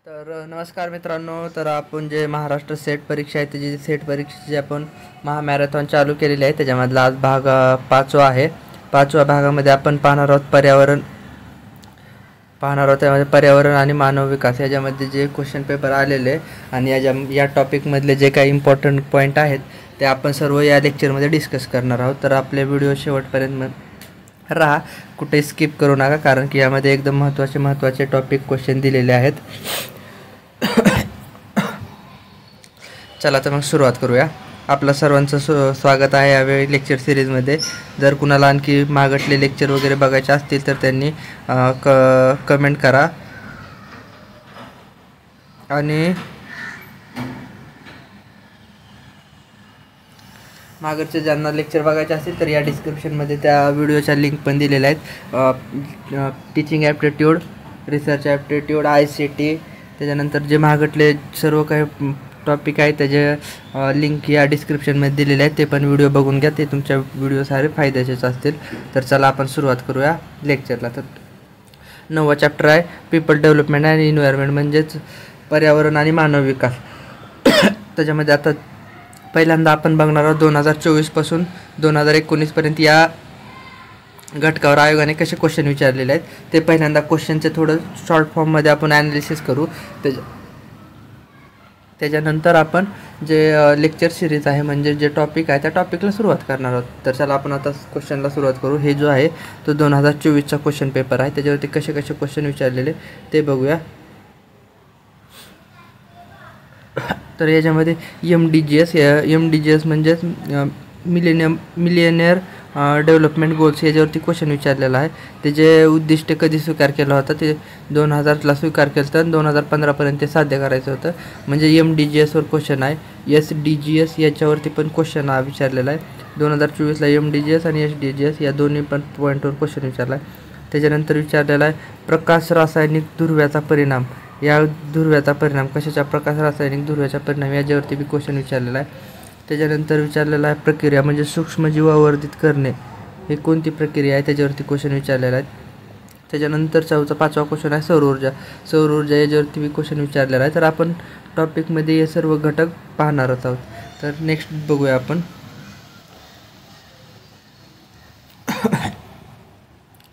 नमस्कार मित्रांनो. तर आपण जे महाराष्ट्र सेट परीक्षा आहे त्याची सेट परीक्षेची आपण महामॅरेथॉन चालू केलेली आहे. त्याच्यामधला आज भाग 5वा आहे. 5व्या भागामध्ये आपण पाहणार आहोत त्यामध्ये पर्यावरण आणि मानव विकास याच्यामध्ये जे क्वेश्चन पेपर आलेले आणि या टॉपिकमधले जे काही इम्पॉर्टंट पॉईंट आहेत ते आपण सर्व या लेक्चरमध्ये डिस्कस करणार आहोत. तर आपले व्हिडिओ शेवटपर्यंत राहा, कुठे स्किप करू नका, कारण की यामध्ये एकदम महत्त्वाचे टॉपिक क्वेश्चन दिलेले आहेत. चला तर मग सुरुवात करूया. आपलं सर्वांचं स्वागत आहे यावेळी लेक्चर सिरीजमध्ये. जर कुणाला आणखी मागटले लेक्चर वगैरे बघायचे असतील तर त्यांनी कमेंट करा. आणि मागचे ज्यांना लेक्चर बघायचे असतील तर या डिस्क्रिप्शनमध्ये त्या व्हिडिओच्या लिंक पण दिलेल्या आहेत. Teaching aptitude, research aptitude, ICT, त्याच्यानंतर जे मागटले सर्व काही टॉपिक आहे त्याचे लिंक या डिस्क्रिप्शनमध्ये दिलेले आहेत. ते पण व्हिडिओ बघून घ्या, ते तुमच्या व्हिडिओसाठी फायद्याचेच असतील. तर चला आपण सुरुवात करूया लेक्चरला. तर 9वा चॅप्टर आहे पीपल डेव्हलपमेंट अँड एन्व्हायरमेंट, म्हणजेच पर्यावरण आणि मानव विकास. त्याच्यामध्ये आता पहिल्यांदा आपण बघणार आहोत 2024 2019पर्यंत या घटकावर आयोगाने कसे क्वेश्चन विचारलेले आहेत ते. पहिल्यांदा क्वेश्चनचे थोडं शॉर्ट फॉर्ममध्ये आपण ॲनालिसिस करू. त्याच्यानंतर आपण जे लेक्चर सिरीज आहे म्हणजे जे टॉपिक आहे त्या टॉपिकला सुरुवात करणार आहोत. तर चला आपण आता क्वेश्चनला सुरुवात करू. हे जो आहे तो 2024चा क्वेश्चन पेपर आहे. त्याच्यावरती कसे क्वेश्चन विचारलेले ते बघूया. तर याच्यामध्ये MDGs म्हणजेच मिलेनियर डेव्हलपमेंट गोल्स याच्यावरती क्वेश्चन विचारलेला आहे. त्याचे उद्दिष्ट कधी स्वीकार केला होता ते 2000ला स्वीकार केलं होतं आणि 2015पर्यंत ते साध्य करायचं होतं. म्हणजे MDGsवर क्वेश्चन आहे. SDGs याच्यावरती पण क्वेश्चन विचारलेला आहे. 2024ला MDGs आणि SDGs या दोन्ही पण पॉईंटवर क्वेश्चन विचारला आहे. त्याच्यानंतर विचारलेला आहे प्रकाश रासायनिक धुर्व्याचा परिणाम. या धुर्व्याचा परिणाम कशाच्या, प्रकाश रासायनिक धुर्व्याचा परिणाम याच्यावरती बी क्वेश्चन विचारलेला आहे. त्याच्यानंतर विचारलेला आहे प्रक्रिया म्हणजे सूक्ष्मजीव वर्धित करणे ही कोणती प्रक्रिया आहे त्याच्यावरती क्वेश्चन विचारलेला आहे. त्याच्यानंतर 5वा क्वेश्चन आहे सौर ऊर्जा याच्यावरती बी क्वेश्चन विचारलेला आहे. तर आपण टॉपिकमध्ये हे सर्व घटक पाहणारच आहोत. तर नेक्स्ट बघूया आपण.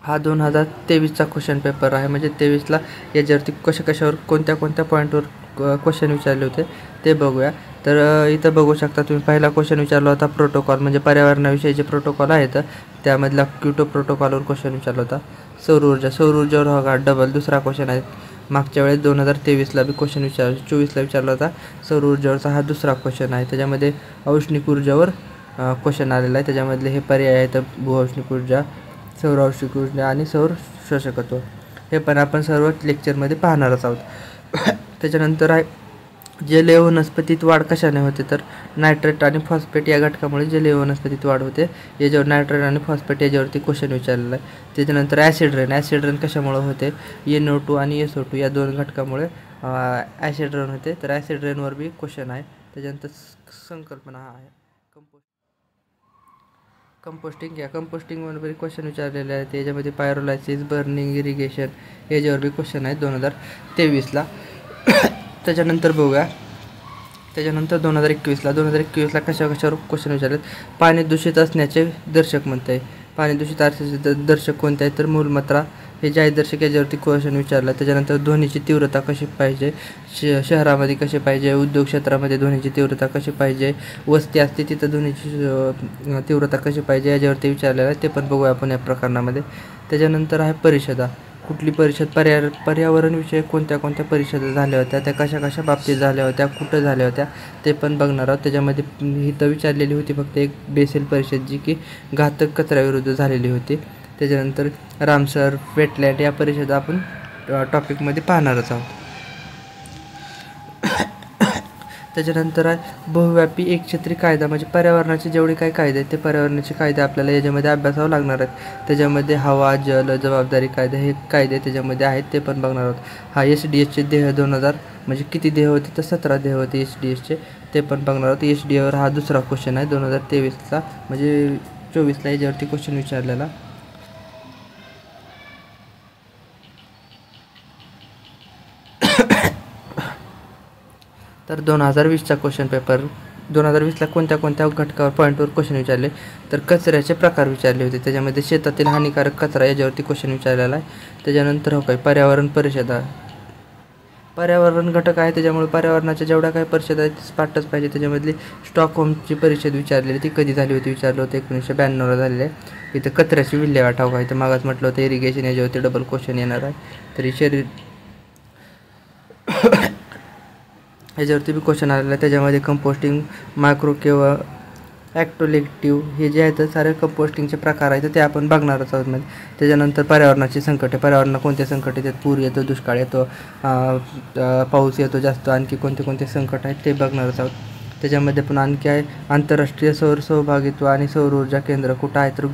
हा 2023चा क्वेश्चन पेपर आहे. म्हणजे 23ला याच्यावरती कशावर कोणत्या पॉईंटवर क्वेश्चन विचारले होते ते बघूया. तर इथं बघू शकता तुम्ही, पहिला क्वेश्चन विचारला होता प्रोटोकॉल म्हणजे पर्यावरणाविषयी जे प्रोटोकॉल आहेत त्यामधला क्योटो प्रोटोकॉलवर क्वेश्चन विचारला होता. सौर ऊर्जावर हा डबल दुसरा क्वेश्चन आहे. मागच्या वेळेस 2023ला बी क्वेश्चन 24ला विचारला होता. सौर ऊर्जावरचा हा दुसरा क्वेश्चन आहे. त्याच्यामध्ये औष्णिक ऊर्जावर क्वेश्चन आलेला आहे. त्याच्यामधले हे पर्याय आहेत भूऔष्णिक ऊर्जा, सौर औष्णिक ऊर्जा आणि सौर शोषकत्व. हे पण आपण सर्व लेक्चरमध्ये पाहणारच आहोत. त्याच्यानंतर आहे जलीय वनस्पतीत वाढ कशाने होते, तर नायट्रेट आणि फॉस्फेट या घटकामुळे जलीय वनस्पतीत वाढ होते. याच्यावर नायट्रेट आणि फॉस्फेट याच्यावरती क्वेश्चन विचारलेला आहे. त्याच्यानंतर ॲसिड रेन कशामुळे होते, NO2 आणि SO2 या दोन घटकामुळे ॲसिड रेन होते. तर ॲसिड रेनवर बी क्वेश्चन आहे. त्याच्यानंतर संकल्पना आहे कंपोस्टिंगवर बी क्वेश्चन विचारलेले आहेत. त्याच्यामध्ये पायरोलायसिस, बर्निंग, इरिगेशन याच्यावर बी क्वेश्चन आहेत 2023ला. त्याच्यानंतर बघूया. त्याच्यानंतर 2021ला कशावर क्वेश्चन विचारलेत. पाणी दूषित असण्याचे दर्शक म्हणते आहे. पाणी दूषित असण्याचे दर्शक कोणते आहे, तर मूलमात्रा हे जे आहे दर्शक याच्यावरती क्वेश्चन विचारला. त्याच्यानंतर ध्वनीची तीव्रता कशी पाहिजे, शहरामध्ये कशी पाहिजे, उद्योग क्षेत्रामध्ये ध्वनीची तीव्रता कशी पाहिजे, वस्ती असते तिथं ध्वनीची तीव्रता कशी पाहिजे याच्यावरती विचारलेलं आहे. ते पण बघूया आपण या प्रकरणामध्ये. त्याच्यानंतर आहे परिषदा. कुठली परिषद, पर्यावरणविषयक कोणत्या परिषदा झाल्या होत्या, त्या कशा बाबतीत झाल्या होत्या, कुठं झाल्या होत्या ते पण बघणार आहोत. त्याच्यामध्ये इथं विचारलेली होती फक्त एक बेसेल परिषद जी की घातक कचऱ्याविरुद्ध झालेली होती. त्याच्यानंतर रामसर, वेटलँड या परिषदा आपण टॉपिकमध्ये पाहणारच आहोत. त्याच्यानंतर आहे बहुव्यापी एकछत्री कायदा म्हणजे पर्यावरणाचे जेवढे काही कायदे आहेत ते पर्यावरणाचे कायदे आपल्याला याच्यामध्ये अभ्यासावं लागणार आहेत. त्याच्यामध्ये हवा, जल, जबाबदारी कायदा हे कायदे त्याच्यामध्ये आहेत ते पण बघणार आहोत. हा SDSचे ध्येय 2000 म्हणजे किती ध्येय होते, तर 17 ध्येय होते SDSचे, ते पण बघणार आहोत. SDAवर हा दुसरा क्वेश्चन आहे 2023ला म्हणजे 24ला याच्यावरती क्वेश्चन विचारलेला. तर 2020चा क्वेश्चन पेपर 2020ला कोणत्या घटकावर पॉईंटवर क्वेश्चन विचारले, तर कचऱ्याचे प्रकार विचारले होते. त्याच्यामध्ये शेतातील हानिकारक कचरा याच्यावरती क्वेश्चन विचारलेला आहे. त्याच्यानंतर हो काय पर्यावरण परिषदा, पर्यावरण घटक आहे त्याच्यामुळे पर्यावरणाच्या जेवढ्या काही परिषद आहेत ते पाठच पाहिजे. त्याच्यामधली स्टॉकहोमची परिषद विचारलेली, ती कधी झाली होती विचारलं होतं, 1992ला झालेलं आहे. इथं कचऱ्याची विल्हेवाट ठाऊक आहे, तर मागास म्हटलं होतं इरिगेशन याच्यावरती डबल क्वेश्चन येणार आहे. तरी शरीर ह्याच्यावरती बी क्वेश्चन आलेला आहे. त्याच्यामध्ये कंपोस्टिंग, मायक्रो किंवा ॲक्टोलेक्टिव्ह हे जे आहेत सारे कंपोस्टिंगचे प्रकार आहेत ते आपण बघणारच आहोत. म्हणजे त्याच्यानंतर पर्यावरणाची संकटे, पर्यावरणाला कोणते संकट येतात, पूर येतो, दुष्काळ येतो, पाऊस येतो जास्त, आणखी कोणते संकट आहेत ते बघणारच आहोत. त्याच्यामध्ये पण आणखी आहे आंतरराष्ट्रीय सौर सहभागित्व आणि सौर ऊर्जा केंद्र कुठं आहे, तर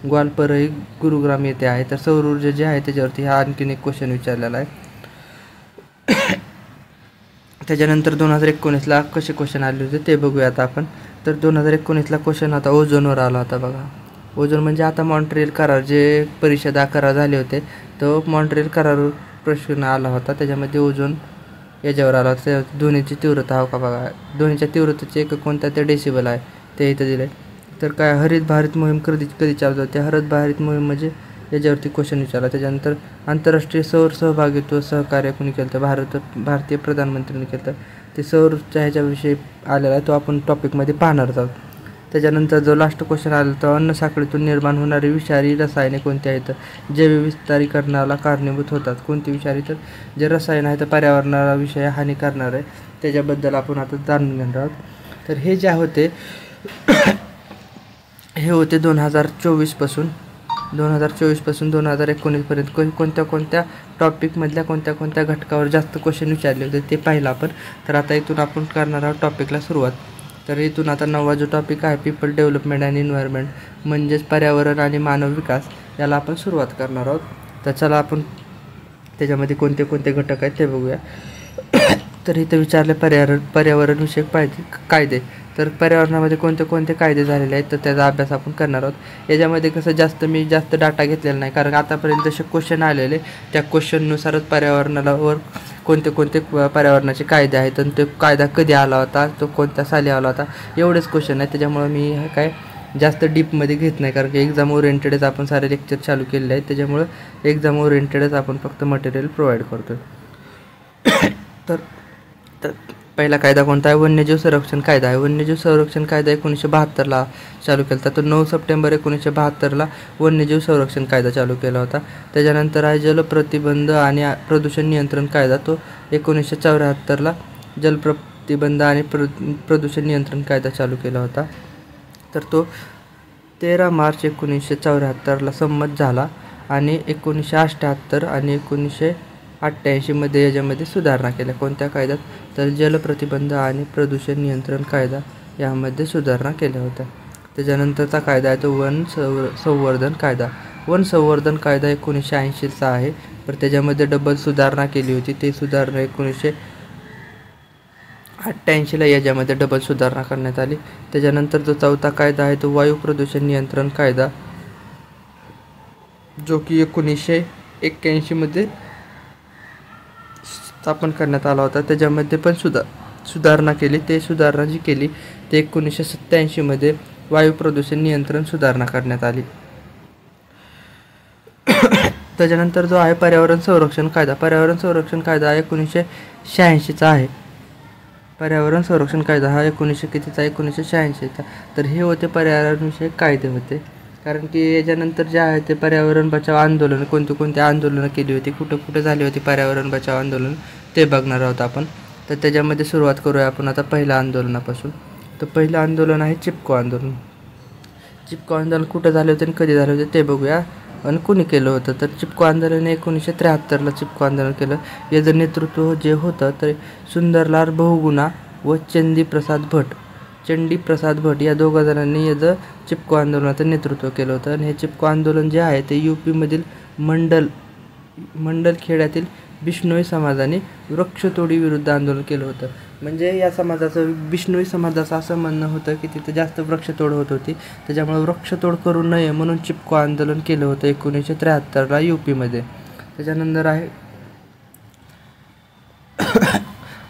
ग्वालपरई गुरुग्राम येथे आहे. तर सौर ऊर्जा जे आहे त्याच्यावरती हा आणखीन एक क्वेश्चन विचारलेला आहे. त्याच्यानंतर 2019ला कसे क्वेश्चन आले होते ते बघूया आता आपण. तर 2019ला क्वेश्चन आता ओझोनवर आला होता बघा. ओझोन म्हणजे आता मॉन्ट्रियल करार, जे परिषद करार झाले होते तो मॉन्ट्रियल करारावर प्रश्न आला होता. त्याच्यामध्ये ओझोन याच्यावर आला होता. ध्वनीची तीव्रता हो का बघा, ध्वनीच्या तीव्रतेचे एक कोणत्या ते डेसिबल आहे ते इथं दिले. तर काय हरित भारत मोहीम कधी चालू होते, हरित भारत मोहीम म्हणजे याच्यावरती क्वेश्चन विचारला. त्याच्यानंतर आंतरराष्ट्रीय सौर सहभागित्व सहकार्य कोणी केलं तर भारतीय प्रधानमंत्र्यांनी केलं. ते सौरच्या ह्याच्याविषयी आलेला आहे, तो आपण टॉपिकमध्ये पाहणार आहोत. त्याच्यानंतर जो लास्ट क्वेश्चन आला तो अन्न साखळीतून निर्माण होणारी विषारी रसायने कोणती आहेत, जे विस्तारीकरणाला कारणीभूत होतात. कोणती विषारी, तर जे रसायन आहे तर पर्यावरणाला विषय हानी करणार आहे त्याच्याबद्दल आपण आता जाणून घेणार आहोत. तर हे जे होते हे होते 2024पासून 2019पर्यंत कोणत्या टॉपिकमधल्या कोणत्या घटकावर जास्त क्वेश्चन विचारले होते ते पाहिलं आपण. तर आता इथून आपण करणार आहोत टॉपिकला सुरुवात. तर इथून आता 9वा जो टॉपिक आहे पीपल डेव्हलपमेंट अँड एन्व्हायरमेंट, म्हणजेच पर्यावरण आणि मानव विकास, याला आपण सुरुवात करणार आहोत. तर चला आपण त्याच्यामध्ये कोणते घटक आहेत ते बघूया. तर इथं विचारले पर्यावरणविषयक कायदे. तर पर्यावरणामध्ये कोणते कायदे झालेले आहेत तर त्याचा अभ्यास आपण करणार आहोत. याच्यामध्ये कसं मी जास्त डाटा घेतलेला नाही, कारण आतापर्यंत जसे क्वेश्चन आलेले त्या क्वेश्चननुसारच पर्यावरणावर कोणते पर्यावरणाचे कायदे आहेत आणि तो कायदा कधी आला होता, तो कोणत्या साली आला होता, एवढेच क्वेश्चन आहेत. त्याच्यामुळे मी काय जास्त डीपमध्ये घेत नाही, कारण की एक्झाम ओरिएंटेडच आपण सारे लेक्चर चालू केलेले आहेत. त्याच्यामुळं एक्झाम ओरिएंटेडच आपण फक्त मटेरियल प्रोव्हाइड करतो. तर पहिला कायदा कोणता आहे, वन्यजीव संरक्षण कायदा आहे. वन्यजीव संरक्षण कायदा 1972ला चालू केला होता. तर 9 सप्टेंबर 1972ला वन्यजीव संरक्षण कायदा चालू केला होता. त्याच्यानंतर आहे जलप्रतिबंध आणि प्रदूषण नियंत्रण कायदा, तो 1974ला जलप्रतिबंध आणि प्रदूषण नियंत्रण कायदा चालू केला होता. तर तो 13 मार्च 1974ला संमत झाला आणि 1978 आणि 1988मध्ये याच्यामध्ये सुधारणा केल्या. कोणत्या कायद्यात, तर जलप्रतिबंध आणि प्रदूषण नियंत्रण कायदा यामध्ये सुधारणा केल्या होत्या. त्याच्यानंतरचा कायदा आहे तो वन संवर्धन कायदा. वन संवर्धन कायदा 1980चा आहे, पण त्याच्यामध्ये डबल सुधारणा केली होती. ते सुधारणा 1988ला याच्यामध्ये डबल सुधारणा करण्यात आली. त्याच्यानंतर जो चौथा कायदा आहे तो वायू प्रदूषण नियंत्रण कायदा, जो की 1981मध्ये स्थापन करण्यात आला होता. त्याच्यामध्ये पण सुधारणा केली. ते सुधारणा जी केली ते 1987मध्ये वायू प्रदूषण नियंत्रण सुधारणा करण्यात आली. त्याच्यानंतर जो आहे पर्यावरण संरक्षण कायदा. पर्यावरण संरक्षण कायदा 1986चा आहे. पर्यावरण संरक्षण कायदा हा 1986चा. तर हे होते पर्यावरणविषयक कायदे होते. कारण की याच्यानंतर जे आहे ते पर्यावरण बचाव आंदोलन, कोणते आंदोलनं केली होती, कुठं झाली होती पर्यावरण बचाव आंदोलन, ते बघणार आहोत आपण. तर त्याच्यामध्ये सुरुवात करूया आपण आता पहिल्या आंदोलनापासून. तर पहिलं आंदोलन आहे चिपको आंदोलन. चिपको आंदोलन कुठं झाले होते आणि कधी झाले होते ते बघूया आणि कुणी केलं होतं. तर चिपको आंदोलन 1973ला चिपको आंदोलन केलं. याचं नेतृत्व जे होतं तर सुंदरलाल बहुगुणा व चंडी प्रसाद भट या दोघा जणांनी याचं चिपको आंदोलनाचं नेतृत्व केलं होतं. आणि हे चिपको आंदोलन जे आहे ते UPमधील मंडल खेड्यातील बिश्नोई समाजाने वृक्षतोडी विरुद्ध आंदोलन केलं होतं. म्हणजे या बिश्नोई समाजाचं असं म्हणणं होतं की तिथं जास्त वृक्षतोड होत होती, त्याच्यामुळे वृक्षतोड करू नये म्हणून चिपको आंदोलन केलं होतं 1973ला UPमध्ये. त्याच्यानंतर आहे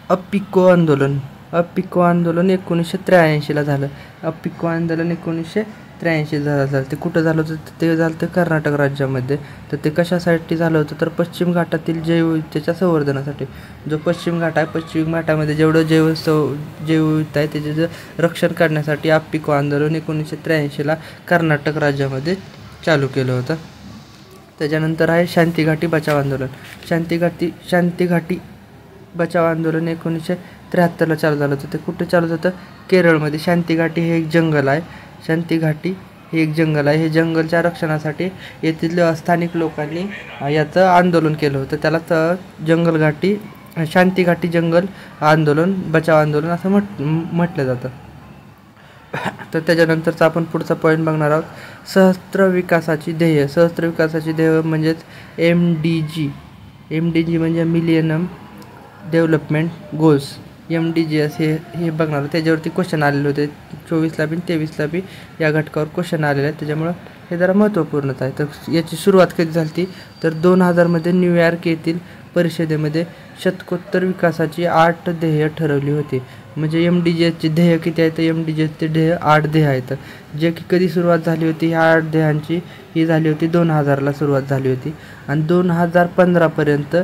अपिको आंदोलन. अपिको आंदोलन 1983ला झालं. अपिको आंदोलन 1983 झालं. ते कुठं झालं होतं? ते झालं होतं कर्नाटक राज्यामध्ये. तर ते कशासाठी झालं होतं? तर पश्चिम घाटातील जैवविविधतेच्या संवर्धनासाठी. जो पश्चिम घाट आहे, पश्चिम घाटामध्ये जेवढं जैवविविधता आहे त्याचं रक्षण करण्यासाठी अपिको आंदोलन 1983ला कर्नाटक राज्यामध्ये चालू केलं होतं. त्याच्यानंतर आहे शांतीघाटी बचाव आंदोलन. शांतीघाटी बचाव आंदोलन 1973ला चालू झालं होतं. ते कुठे चालू होतं? केरळमध्ये. शांतीघाटी हे एक जंगल आहे. शांतीघाटी हे एक जंगल आहे. हे जंगलच्या रक्षणासाठी येथील स्थानिक लोकांनी याचं आंदोलन केलं होतं. त्याला जंगलघाटी शांतीघाटी जंगल आंदोलन बचाव आंदोलन असं म्हटलं जातं. तर त्याच्यानंतरचा आपण पुढचा पॉईंट बघणार आहोत. सहस्त्र विकासाची ध्येय म्हणजेच MDG म्हणजे मिलियनम डेव्हलपमेंट गोल्स. MDGs हे बघणार. त्याच्यावरती क्वेश्चन आलेले होते 24ला बी 23ला बी या घटकावर क्वेश्चन आलेले आहेत. त्याच्यामुळं हे जरा महत्त्वपूर्णच आहे. तर याची सुरुवात कधी झाली तर 2000मध्ये न्यूयॉर्क येथील परिषदेमध्ये शतकोत्तर विकासाची 8 ध्येय ठरवली होती. म्हणजे MDGsचे ध्येय किती आहेत? MDGsचे ध्येय 8 ध्येय आहेत. जे की कधी सुरुवात झाली होती? ह्या 8 ध्येयांची ही झाली होती 2000ला सुरुवात झाली होती. आणि 2015पर्यंत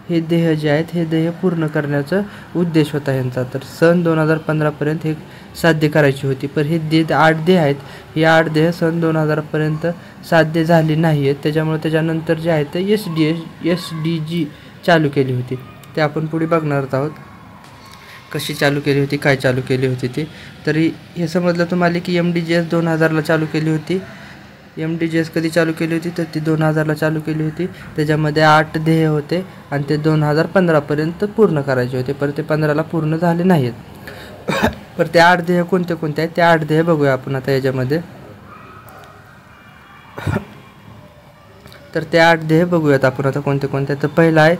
हे ध्येय जे आहेत हे ध्येय पूर्ण करण्याचा उद्देश होता यांचा. तर सन 2015पर्यंत हे साध्य करायची होती. पण हे 8 ध्येय आहेत, ही 8 ध्येय सन 2000पर्यंत साध्य झाली नाही आहेत. त्याच्यामुळे त्याच्यानंतर जे आहे ते SDG चालू केली होती. ते आपण पुढे बघणार आहोत कशी चालू केली होती, काय चालू केली होती ती. तरी हे समजलं तुम्हाला की MDGs 2000ला चालू केली होती. MDGs कधी चालू केली होती? तर ती 2000ला चालू केली होती. त्याच्यामध्ये 8 ध्येय होते आणि ते 2015पर्यंत पूर्ण करायचे होते. पण ते 15ला पूर्ण झाले नाहीत. पण ते 8 ध्येय कोणते आहेत? ते 8 ध्येय बघूया आपण आता याच्यामध्ये. तर ते 8 ध्येय बघूयात आपण आता कोणते आहेत. तर पहिला आहे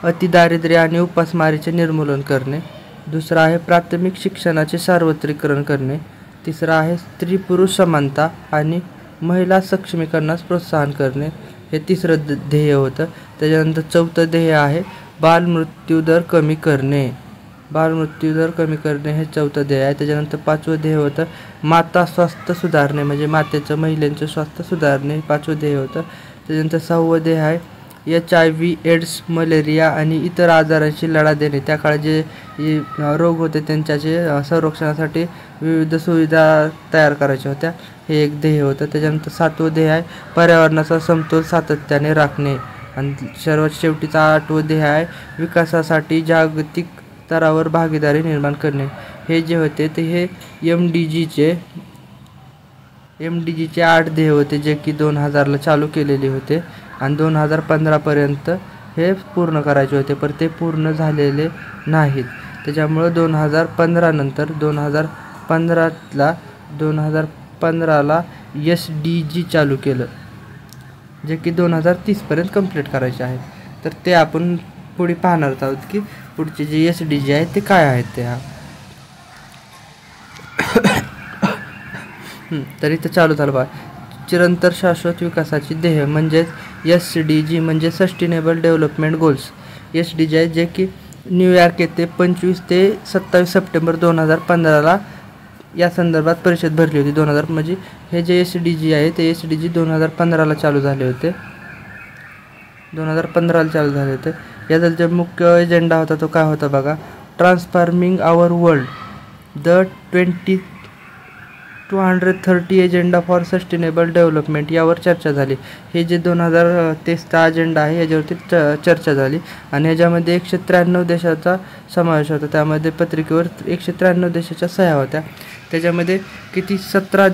अतिदारिद्र्य आणि उपासमारीचे निर्मूलन करणे. दुसरा आहे प्राथमिक शिक्षणाचे सार्वत्रिकरण करणे. तिसरा आहे स्त्री पुरुष समानता आणि महिला सक्षमीकरणास प्रोत्साहन करणे. हे तिसरं ध्येय होतं. त्याच्यानंतर चौथं ध्येय आहे बालमृत्यूदर कमी करणे. हे चौथं ध्येय आहे. त्याच्यानंतर 5वं ध्येय होतं माता स्वास्थ्य सुधारणे, म्हणजे महिलांचं स्वास्थ्य सुधारणे हे 5वं ध्येय होतं. त्याच्यानंतर 6वं ध्येय आहे HIV, एड्स, मलेरिया आणि इतर आजारांशी लढा देणे. त्या काळात जे रोग होते त्यांच्याचे संरक्षणासाठी विविध सुविधा तयार करायच्या होत्या. हे एक ध्येय होतं. त्याच्यानंतर 7वं ध्येय आहे पर्यावरणाचा समतोल सातत्याने राखणे. आणि सर्वात शेवटीचा 8वं ध्येय आहे विकासासाठी जागतिक स्तरावर भागीदारी निर्माण करणे. हे जे होते ते हे MDGचे 8 ध्येय होते जे की 2000ला चालू केलेले होते आणि 2015पर्यंत हे पूर्ण करायचे होते. पण ते पूर्ण झालेले नाहीत. त्याच्यामुळं 2015ला SDG चालू केलं जे की 2030पर्यंत कंप्लीट करायचे आहे. तर ते आपण पुढे पाहणार आहोत की पुढचे जे SDG आहेत ते काय आहेत ते. तर इथं चालू झालं बघा. चिरंतर शाश्वत विकासाची ध्येय म्हणजेच SDG म्हणजे सस्टेनेबल डेव्हलपमेंट गोल्स. SDG आहे जे की न्यूयॉर्क येथे 25 ते 27 सप्टेंबर 2015ला या संदर्भात परिषद भरली होती. 2000 म्हणजे हे जे SDG आहे ते SDG 2015ला चालू झाले होते. 2015ला चालू झाले होते. याचा जो मुख्य एजेंडा होता तो काय होता बघा. Transforming our world the 230 agenda for sustainable development यावर चर्चा झाली. हे जे 2030चा अजेंडा आहे याच्यावरती चर्चा झाली आणि याच्यामध्ये 193 देशाचा समावेश होता. त्यामध्ये पत्रिकेवर 193 देशाच्या सह्या होत्या. त्याच्यामध्ये किती 17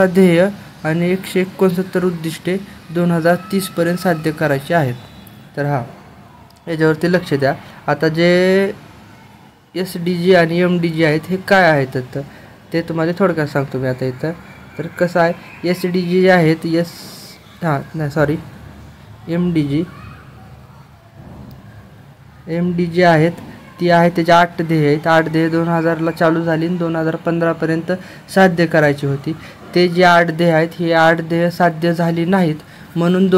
ध्येय आणि 169 उद्दिष्टे 2030पर्यंत साध्य करायची आहेत. तर याच्यावरती लक्ष द्या. आता जे SDG आणि MDG आहेत हे काय आहेत ते तुम्हाला थोडक्यात सांगतो मी आता इथं. तर कसं आहे SDG जे आहेत MDG आहेत ती आहे त्याचे 8 ध्येय आहेत. 8 ध्येय 2000ला चालू झाली आणि 2015पर्यंत साध्य करायची होती. ते जे 8 ध्येय आहेत ही 8 ध्येय साध्य झाली नाहीत म्हणून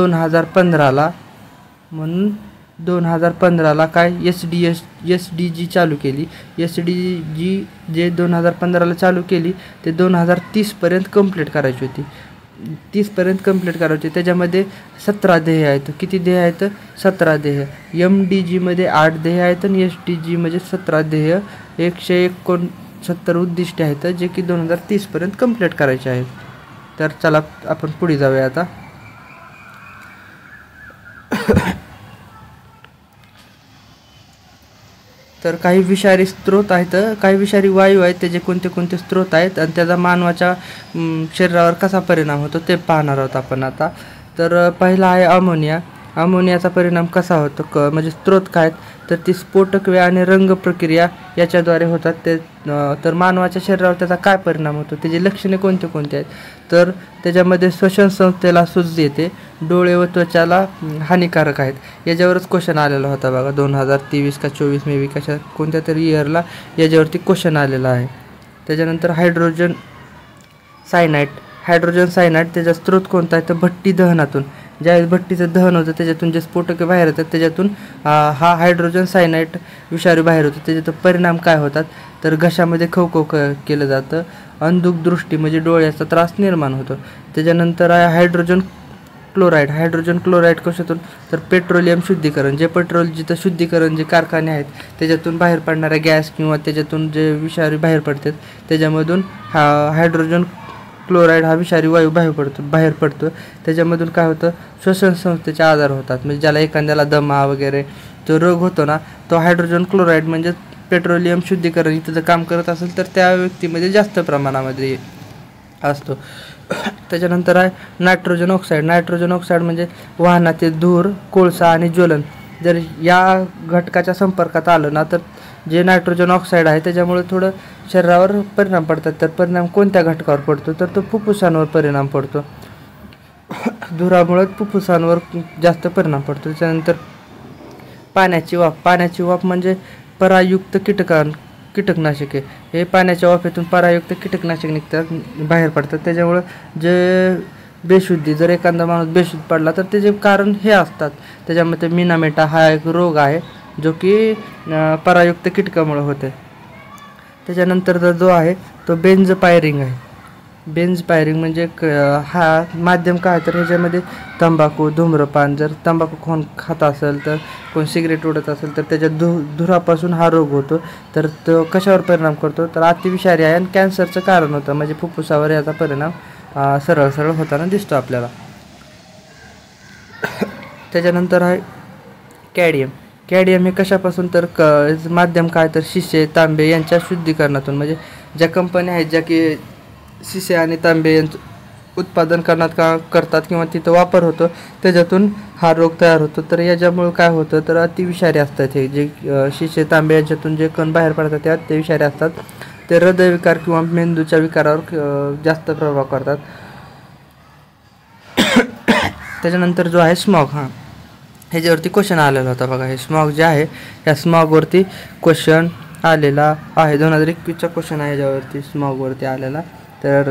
2015ला काय SDG चालू केली. SDG जे 2015ला चालू केली ते 2030पर्यंत कंप्लीट करायची होती. 30पर्यंत कंप्लीट करायची. त्याच्यामध्ये 17 ध्येय आहेत. किती ध्येय आहेत? 17 ध्येय. MDGमध्ये 8 ध्येय आहेत आणि SDGमध्ये 17 ध्येय, 169 उद्दिष्टे आहेत जे की 2030पर्यंत कंप्लीट करायचे आहेत. तर चला आपण पुढे जाऊया आता. तर काही विषारी स्रोत आहेत, काही विषारी वायू आहेत, त्याचे कोणते कोणते स्रोत आहेत आणि त्याचा मानवाच्या शरीरावर कसा परिणाम होतो ते पाहणार आहोत आपण आता. तर पहिला आहे अमोनिया. अमोनियाचा परिणाम कसा होतो म्हणजे स्रोत काय आहेत तर ती स्फोटक वेळ आणि रंग प्रक्रिया याच्याद्वारे होतात. ते तर मानवाच्या शरीरावर त्याचा काय परिणाम होतो, त्याची लक्षणे कोणते कोणते आहेत तर त्याच्यामध्ये श्वसन संस्थेला सूज येते, डोळे व त्वचाला हानिकारक आहेत. याच्यावरच क्वेश्चन आलेला होता बघा 2023 का 24 मे बी कशा कोणत्या तरी इयरला याच्यावरती क्वेश्चन आलेला आहे. त्याच्यानंतर हायड्रोजन सायनाइड त्याचा स्रोत कोणता आहे तर भट्टी दहनातून. ज्यावेळेस भट्टीचं दहन होतं त्याच्यातून जे स्फोटके बाहेर येतात त्याच्यातून हा हायड्रोजन सायनाइड विषारी बाहेर होतो. त्याच्यात परिणाम काय होतात तर घशामध्ये खवखव केलं जातं, अंधुक दृष्टी म्हणजे डोळ्याचा त्रास निर्माण होतो. त्याच्यानंतर आहे हायड्रोजन क्लोराईड कशातून तर पेट्रोलियम शुद्धीकरण. जे पेट्रोल जिथं शुद्धीकरण जे कारखाने आहेत त्याच्यातून बाहेर पडणारा गॅस किंवा त्याच्यातून जे विषारी बाहेर पडतात त्याच्यामधून हायड्रोजन क्लोराईड हा विषारी वायू बाहेर पडतो. त्याच्यामधून काय होतं श्वसन संस्थेचे आजार होतात. म्हणजे ज्याला एखाद्याला दमा वगैरे जो रोग होतो ना तो हायड्रोजन क्लोराईड म्हणजे पेट्रोलियम शुद्धीकरण इथं जर काम करत असेल तर त्या व्यक्तीमध्ये जास्त प्रमाणामध्ये असतो. त्याच्यानंतर आहे नायट्रोजन ऑक्साईड म्हणजे वाहनातील धूर, कोळसा आणि ज्वलन जर या घटकाच्या संपर्कात आलं ना तर जे नायट्रोजन ऑक्साईड आहे त्याच्यामुळे थोडं शरीरावर परिणाम पडतात. तर परिणाम कोणत्या घटकावर पडतो तर तो फुफ्फुसांवर परिणाम पडतो. धुरामुळे फुफ्फुसांवर जास्त परिणाम पडतो. त्याच्यानंतर पाण्याची वाफ म्हणजे परायुक्त कीटकनाशके. हे पाण्याच्या वाफेतून परायुक्त कीटकनाशक निघतात बाहेर पडतात. त्याच्यामुळं जे बेशुद्धी जर एखादा माणूस बेशुद्ध पडला तर त्याचे कारण हे असतात. त्याच्यामध्ये मिनामेटा हा एक रोग आहे जो की परायुक्त कीटकामुळे होते. त्याच्यानंतर जो आहे तो बेंझपायरिंग आहे. म्हणजे हा माध्यम काय तर ह्याच्यामध्ये तंबाखू, धूम्रपान जर तंबाखू खात असेल तर कोण सिगरेट ओढत असेल तर त्याच्या धुरापासून हा रोग होतो. तर तो कशावर परिणाम करतो तर अतिविषारी आहे आणि कॅन्सरचं कारण होतं. म्हणजे फुफ्फुसावर याचा परिणाम सरळ होताना दिसतो आपल्याला. त्याच्यानंतर आहे कॅडमियम हे कशापासून तर माध्यम काय तर शिसे, तांबे यांच्या शुद्धीकरणातून. म्हणजे ज्या कंपन्या आहेत ज्या की शिसे आणि तांबे यांचं उत्पादन करतात किंवा तिथं वापर होतो त्याच्यातून हा रोग तयार होतो. तर याच्यामुळे काय होतं तर अतिविषारी असतात हे जे शिसे तांबे यांच्यातून जे कण बाहेर पडतात ते अतिविषारी असतात. ते हृदयविकार किंवा मेंदूच्या विकारावर जास्त प्रभाव करतात. त्याच्यानंतर जो आहे स्मॉग, ह्याच्यावरती क्वेश्चन आलेला होता बघा. हे स्मॉग जे आहे या स्मॉगवरती क्वेश्चन आलेला आहे. 2021चा क्वेश्चन आहे ह्याच्यावरती स्मॉगवरती आलेला. तर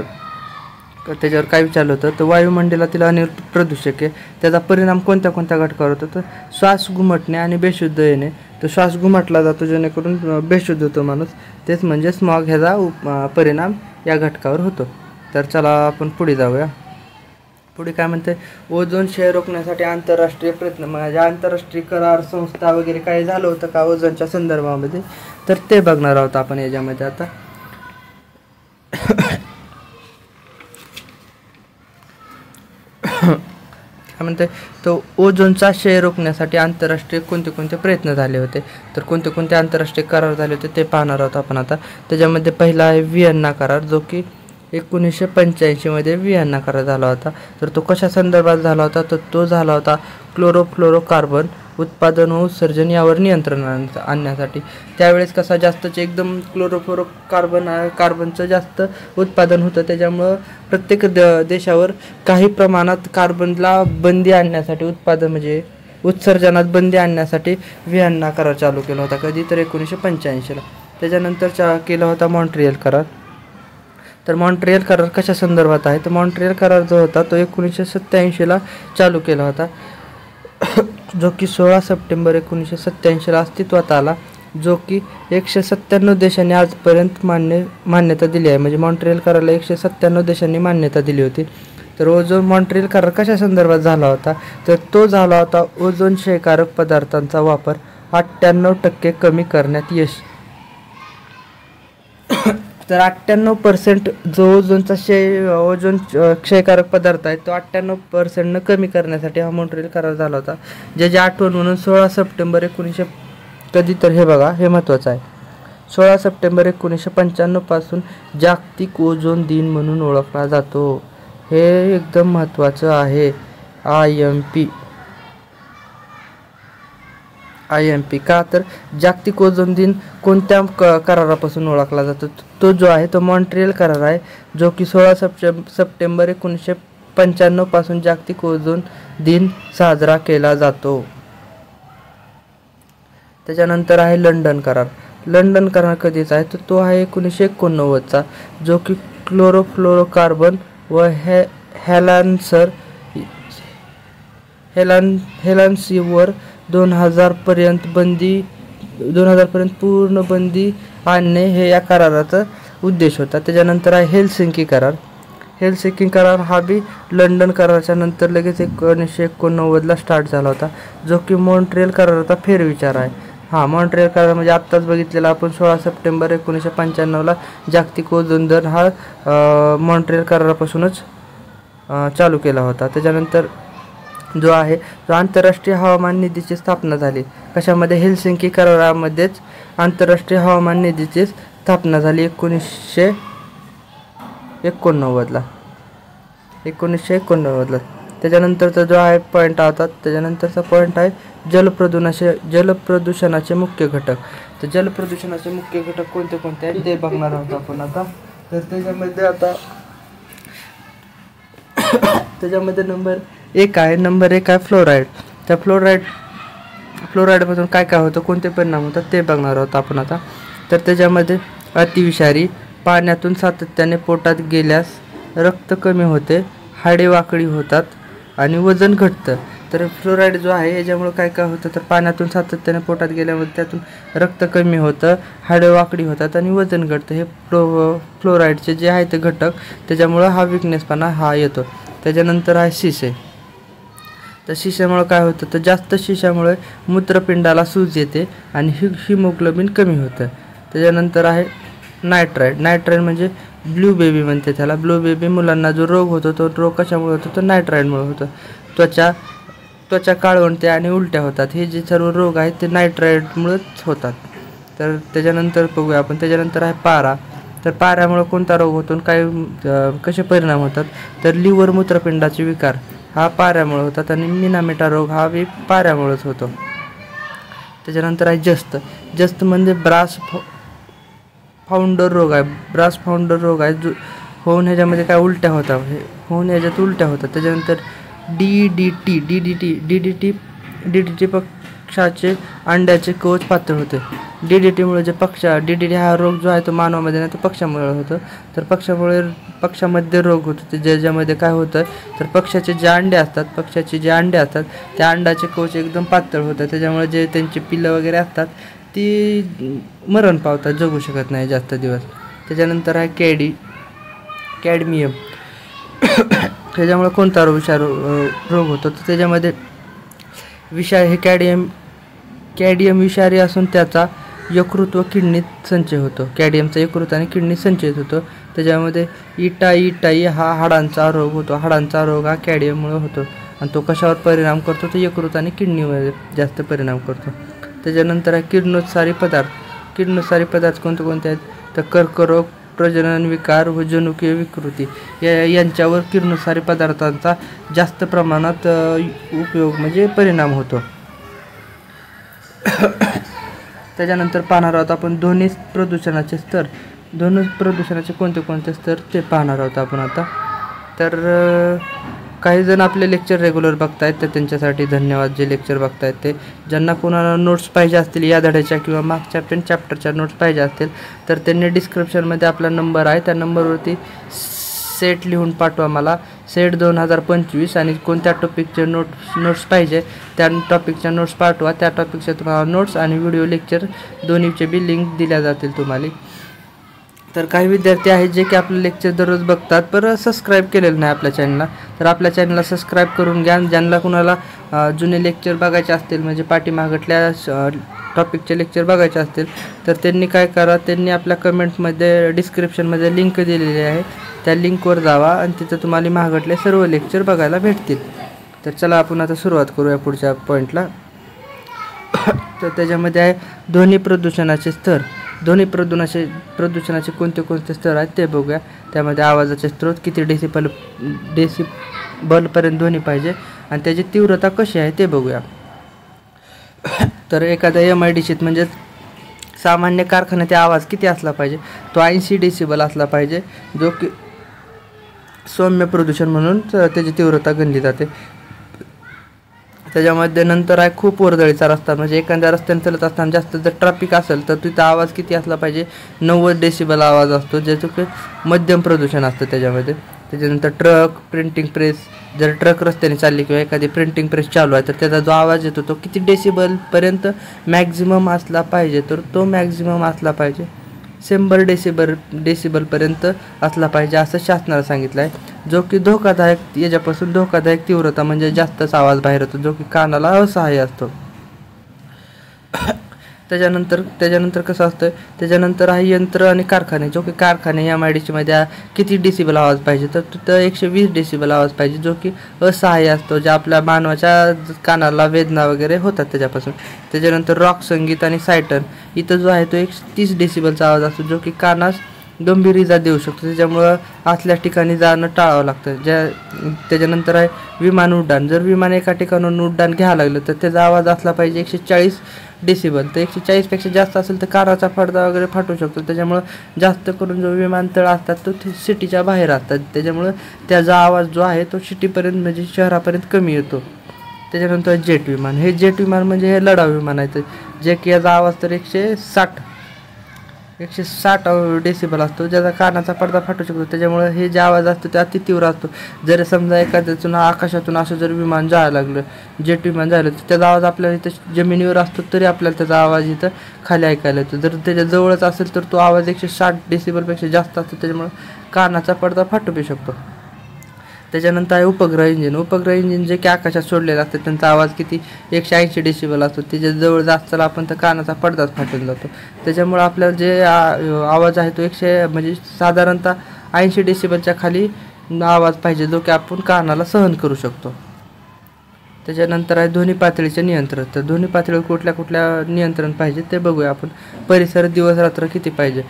त्याच्यावर काय विचारलं होतं तर वायुमंडलातील अनेक प्रदूषके त्याचा परिणाम कोणत्या घटकावर होतो तर श्वास घुमटणे आणि बेशुद्ध येणे. तर श्वास घुमटला जातो जेणेकरून बेशुद्ध होतो माणूस. तेच म्हणजे स्मॉग ह्याचा परिणाम या घटकावर होतो. तर चला आपण पुढे जाऊया. पुढे काय म्हणते ओझोन क्षय रोखण्यासाठी आंतरराष्ट्रीय प्रयत्न. म्हणजे आंतरराष्ट्रीय करार संस्था वगैरे काय झालं होतं का ओझोनच्या संदर्भामध्ये तर ते बघणार आहोत आपण याच्यामध्ये आता. काय म्हणते तो ओझोनचा क्षय रोखण्यासाठी आंतरराष्ट्रीय कोणते प्रयत्न झाले होते तर कोणते आंतरराष्ट्रीय करार झाले होते ते पाहणार आहोत आपण आता. त्याच्यामध्ये पहिला आहे व्हिएन्ना करार जो की 1985 व्हिएन्ना करार झाला होता. तर तो कशा संदर्भात झाला होता तर तो झाला होता क्लोरोफ्लोरोकार्बन उत्पादन व उत्सर्जन यावर नियंत्रण आणण्यासाठी. त्यावेळेस कसा जास्तचे एकदम कार्बनचं जास्त उत्पादन होतं. त्याच्यामुळं प्रत्येक देशावर काही प्रमाणात कार्बनला बंदी आणण्यासाठी म्हणजे उत्सर्जनात बंदी आणण्यासाठी व्हिएन्ना करार चालू केला होता. कधी तर 1985ला. त्याच्यानंतर केला होता मॉन्ट्रियल करार. तर मॉन्ट्रियल करार कशा संदर्भात आहे तर मॉन्ट्रियल करार जो होता तो 1987ला चालू केला होता. जो की 16 सप्टेंबर 1987ला अस्तित्वात आला, जो की 197 देशांनी आजपर्यंत मान्यता दिली आहे. म्हणजे मॉन्ट्रियल कराराला 197 देशांनी मान्यता दिली होती. तर मॉन्ट्रियल करार कशा संदर्भात झाला होता, तर तो झाला होता ओझोन क्षयकारक पदार्थांचा वापर 98% कमी करण्यात यश. तर 98% जो ओझोन क्षयकारक पदार्थ आहे तो 98% कमी करण्यासाठी हा मॉन्ट्रियल करार झाला होता. ज्याची आठवण म्हणून 16 सप्टेंबर 1900 कधी तर हे बघा, हे महत्त्वाचं आहे. 16 सप्टेंबर 1995 पासून जागतिक ओझोन दिन म्हणून ओळखला जातो. हे एकदम महत्त्वाचं आहे. IMP का, तर जागतिक ओझोन दिन कोणत्या करारापासून ओळखला जातो, तो जो आहे तो मॉन्ट्रियल करार आहे, जो की 16 सप्टेंबर 1995 पासून जागतिक ओझोन दिन साजरा केला जातो. त्याच्यानंतर आहे लंडन करार. लंडन करार कधीचा आहे, तर तो आहे 1989चा, जो की क्लोरोफ्लोरोकार्बन व हेलान्सीवर 2000 पर्यंत पूर्ण बंदी आणणे हे या कराराचा उद्देश होता. त्याच्यानंतर आहे हेलसिंकी करार. हेलसिंकी करार हा बी लंडन कराराच्या नंतर लगेच 1989ला स्टार्ट झाला होता, जो की मॉन्ट्रियल कराराचा फेरविचार आहे. मॉन्ट्रियल करार म्हणजे आत्ताच बघितलेला आपण 16 सप्टेंबर 1995ला जागतिक ओझोन दिन हा मॉन्ट्रियल करारापासूनच चालू केला होता. त्याच्यानंतर जो आहे तो आंतरराष्ट्रीय हवामान निधीची स्थापना झाली. कशामध्ये, हेलसिंकी करारामध्येच आंतरराष्ट्रीय हवामान निधीची स्थापना झाली 1989ला. त्याच्यानंतरचा जो आहे पॉईंट होता, त्याच्यानंतरचा पॉईंट आहे जलप्रदूषणाचे मुख्य घटक. तर जलप्रदूषणाचे मुख्य घटक कोणते कोणते आहेत ते बघणार आहोत आपण आता. तर त्याच्यामध्ये नंबर एक आहे फ्लोराईड. त्या फ्लोराईडमधून काय होतं, कोणते परिणाम होतात ते बघणार आहोत आपण आता. तर त्याच्यामध्ये अतिविषारी, पाण्यातून सातत्याने पोटात गेल्यास रक्त कमी होते, हाडे वाकडी होतात आणि वजन घटतं. तर फ्लोराईड जो आहे याच्यामुळे काय होतं, तर पाण्यातून सातत्याने पोटात गेल्यामुळे त्यातून रक्त कमी होतं, हाडे वाकडी होतात आणि वजन घटतं. हे फ्लोराईडचे जे आहे ते घटक, त्याच्यामुळं हा विकनेसपणा हा येतो. त्याच्यानंतर आहे शिसे. तर शिशामुळे काय होतं, तर जास्त शिशामुळे मूत्रपिंडाला सूज येते आणि हिमोग्लोबिन कमी होतं. त्याच्यानंतर आहे नायट्राईड. नायट्राईड म्हणजे ब्लू बेबी म्हणते त्याला. ब्लू बेबी मुलांना जो रोग होतो तो रोग कशामुळे होतो, तर नायट्राईडमुळे होतो. त्वचा काळवंटे आणि उलट्या होतात. हे जे सर्व रोग आहेत ते नायट्राईडमुळेच होतात. तर त्याच्यानंतर बघूया आपण. त्याच्यानंतर आहे पारा. तर पाऱ्यामुळे कोणता रोग होतो, कसे परिणाम होतात, तर लिव्हर मूत्रपिंडाचे विकार हा पाऱ्यामुळे होतात आणि मिनामिटा रोग हा बी पाऱ्यामुळेच होतो. त्याच्यानंतर आहे जस्त म्हणजे ब्रास फाउंडर रोग आहे. जो होऊन ह्याच्यामध्ये काय उलट्या होतात, ह्याच्यात उलट्या होतात. त्याच्यानंतर DDT पक्षाचे अंड्याचे कवच पातळ होते. DDTमुळे DDT हा रोग जो आहे तो मानवामध्ये नाही, तो पक्षामुळे होतो. तर पक्षामध्ये रोग होतो, ज्याच्यामध्ये काय होतं, तर पक्षाचे जे अंडे असतात त्या अंड्याचे कवच एकदम पातळ होतात. त्याच्यामुळे जे त्यांची पिल्लं वगैरे असतात ती मरण पावतात, जगू शकत नाही जास्त दिवस. त्याच्यानंतर आहे कॅडमियम. त्याच्यामुळे कोणता रोग होतो, तर त्याच्यामध्ये हे कॅडियम विषारी असून त्याचा यकृत व किडनीत संचय होतो. कॅडियमचा यकृत आणि किडनीत संचयित होतो. त्याच्यामध्ये इटाई हा हाडांचा रोग होतो. हाडांचा रोग हा कॅडियममुळे होतो आणि तो कशावर परिणाम करतो, तर यकृत आणि किडनीवर जास्त परिणाम करतो. त्याच्यानंतर आहे किरणोत्सारी पदार्थ कोणते कोणते आहेत, तर कर्करोग, प्रजनन विकार व जनुकीय विकृती यांच्यावर किरणोत्सारी पदार्थांचा जास्त प्रमाणात उपयोग म्हणजे परिणाम होतो. त्याच्यानंतर पाहणार आहोत आपण ध्वनी प्रदूषणाचे कोणते कोणते स्तर ते पाहणार आहोत आपण आता. तर काही जण आपले लेक्चर रेग्युलर बघतायत, तर त्यांच्यासाठी धन्यवाद. जे लेक्चर बघतायत ते, ज्यांना कोणाला नोट्स पाहिजे असतील या धड्याच्या किंवा मागच्या चॅप्टरच्या नोट्स पाहिजे असतील तर त्यांनी डिस्क्रिप्शनमध्ये आपला नंबर आहे, त्या नंबरवरती सेट लिहून पाठवा मला. सेट 2025 आणि कोणत्या टॉपिकचे नोट्स पाहिजे त्या टॉपिकच्या नोट्स पाठवा. त्या टॉपिकच्या तुम्हाला नोट्स आणि व्हिडिओ लेक्चर दोन्हीचे बी लिंक दिल्या जातील तुम्हाला. तर काही विद्यार्थी आहेत जे की आपलं लेक्चर दररोज बघतात पर सबस्क्राईब केलेलं नाही आपल्या चॅनलला, तर आपल्या चॅनलला सबस्क्राईब करून घ्या. ज्यांना कुणाला जुने लेक्चर बघायचे असतील म्हणजे पाठीमागटल्या टॉपिकचे लेक्चर बघायचे असतील तर त्यांनी काय करा, त्यांनी आपल्या कमेंटमध्ये डिस्क्रिप्शनमध्ये लिंक दिलेली आहे, त्या लिंकवर जावा आणि तिथं तुम्हाला मागटले सर्व लेक्चर बघायला भेटतील. तर चला आपण आता सुरुवात करूया पुढच्या पॉईंटला. तर त्याच्यामध्ये आहे ध्वनी प्रदूषणाचे स्तर. ध्वनी प्रदूषणाचे कोणते स्तर आहेत ते बघूया. त्यामध्ये आवाजाचे स्रोत, किती डेसिबलपर्यंत ध्वनी पाहिजे आणि त्याची तीव्रता कशी आहे ते बघूया. तर एखाद्या MIDCत म्हणजे सामान्य कारखान्याचा आवाज किती असला पाहिजे, तो 80 डेसिबल असला पाहिजे, जो की सौम्य प्रदूषण म्हणून त्याची तीव्रता गणली जाते. त्याच्यामध्ये नंतर आहे खूप वर्दळीचा रस्ता, म्हणजे एखाद्या रस्त्याने चालत असताना जास्त जर ट्रॅफिक असेल तर तिथं आवाज किती असला पाहिजे, 90 डेसिबल आवाज असतो, ज्याचं की मध्यम प्रदूषण असतं त्याच्यामध्ये. त्याच्यानंतर ट्रक, प्रिंटिंग प्रेस, जर ट्रक रस्त्याने चालली किंवा एखादी प्रिंटिंग प्रेस चालू आहे तर त्याचा जो आवाज येतो तो किती डेसिबलपर्यंत मॅक्झिमम असला पाहिजे, तर तो मॅक्झिमम असला पाहिजे 100 डेसिबलपर्यंत असला पाहिजे असं शासनाला सांगितलं आहे, जो की धोकादायक, याच्यापासून धोकादायक तीव्रता म्हणजे जास्तच आवाज बाहेर येतो, जो की कानाला असहाय्य असतो. त्याच्यानंतर कसं असतं, त्याच्यानंतर आहे यंत्र आणि कारखाने, जो की कारखाने MIDCमध्ये किती डेसिबल आवाज पाहिजे, तर तिथं 120 डेसिबल आवाज पाहिजे, जो की असहाय्य असतो, जे आपल्या मानवाच्या कानाला वेदना वगैरे होतात त्याच्यापासून. त्याच्यानंतर रॉक संगीत आणि सायटन, इथं जो आहे तो 130 डेसिबलचा आवाज असतो, जो की कानास गंभीर इजा देऊ शकतो, त्याच्यामुळं असल्या ठिकाणी जाणं टाळावं लागतं. त्याच्यानंतर आहे विमान उड्डाण. जर विमान एका ठिकाणाहून उड्डाण घ्यावं लागलं तर त्याचा आवाज असला पाहिजे 140 डेसिबल. तर 140पेक्षा जास्त असेल तर कानाचा पडदा वगैरे फाटू शकतो. त्याच्यामुळं जास्त करून जो विमानतळ असतात तो सिटीच्या बाहेर असतात, त्याच्यामुळं त्याचा आवाज जो आहे तो सिटीपर्यंत म्हणजे शहरापर्यंत कमी येतो. त्याच्यानंतर जेट विमान. हे जेट विमान म्हणजे हे लढाऊ विमान आहे, जे की याचा आवाज तर 160 डेसिबल असतो, ज्याचा कानाचा पडदा फाटू शकतो. त्याच्यामुळे हे जे आवाज असतो ते अति तीव्र असतो. जर समजा एखाद्यातून आकाशातून असं जर विमान जायला लागलं, जेट विमान झालं, तर त्याचा आवाज आपल्याला इथं जमिनीवर असतो तरी आपल्याला त्याचा आवाज इथं खाली ऐकायला येतो. जर त्याच्या जवळच असेल तर तो आवाज 160 डेसिबलपेक्षा जास्त असतो, त्याच्यामुळे कानाचा पडदा फाटू बी शकतो. त्याच्यानंतर आहे उपग्रह इंजिन जे की आकाशात सोडलेले असतात, त्यांचा आवाज किती 180 डेसिबल असतो, त्याच्या जवळ जास्त आपण तर कानाचा पडदाच फाटून जातो. त्याच्यामुळे आपल्याला जे आवाज आहे तो म्हणजे साधारणतः 80 डेसिबलच्या खाली आवाज पाहिजे, जो की आपण कानाला सहन करू शकतो. त्याच्यानंतर आहे ध्वनी पातळीचे नियंत्रण. तर ध्वनी पातळीवर कुठल्या नियंत्रण पाहिजे ते बघूया आपण. परिसर दिवस रात्र किती पाहिजे,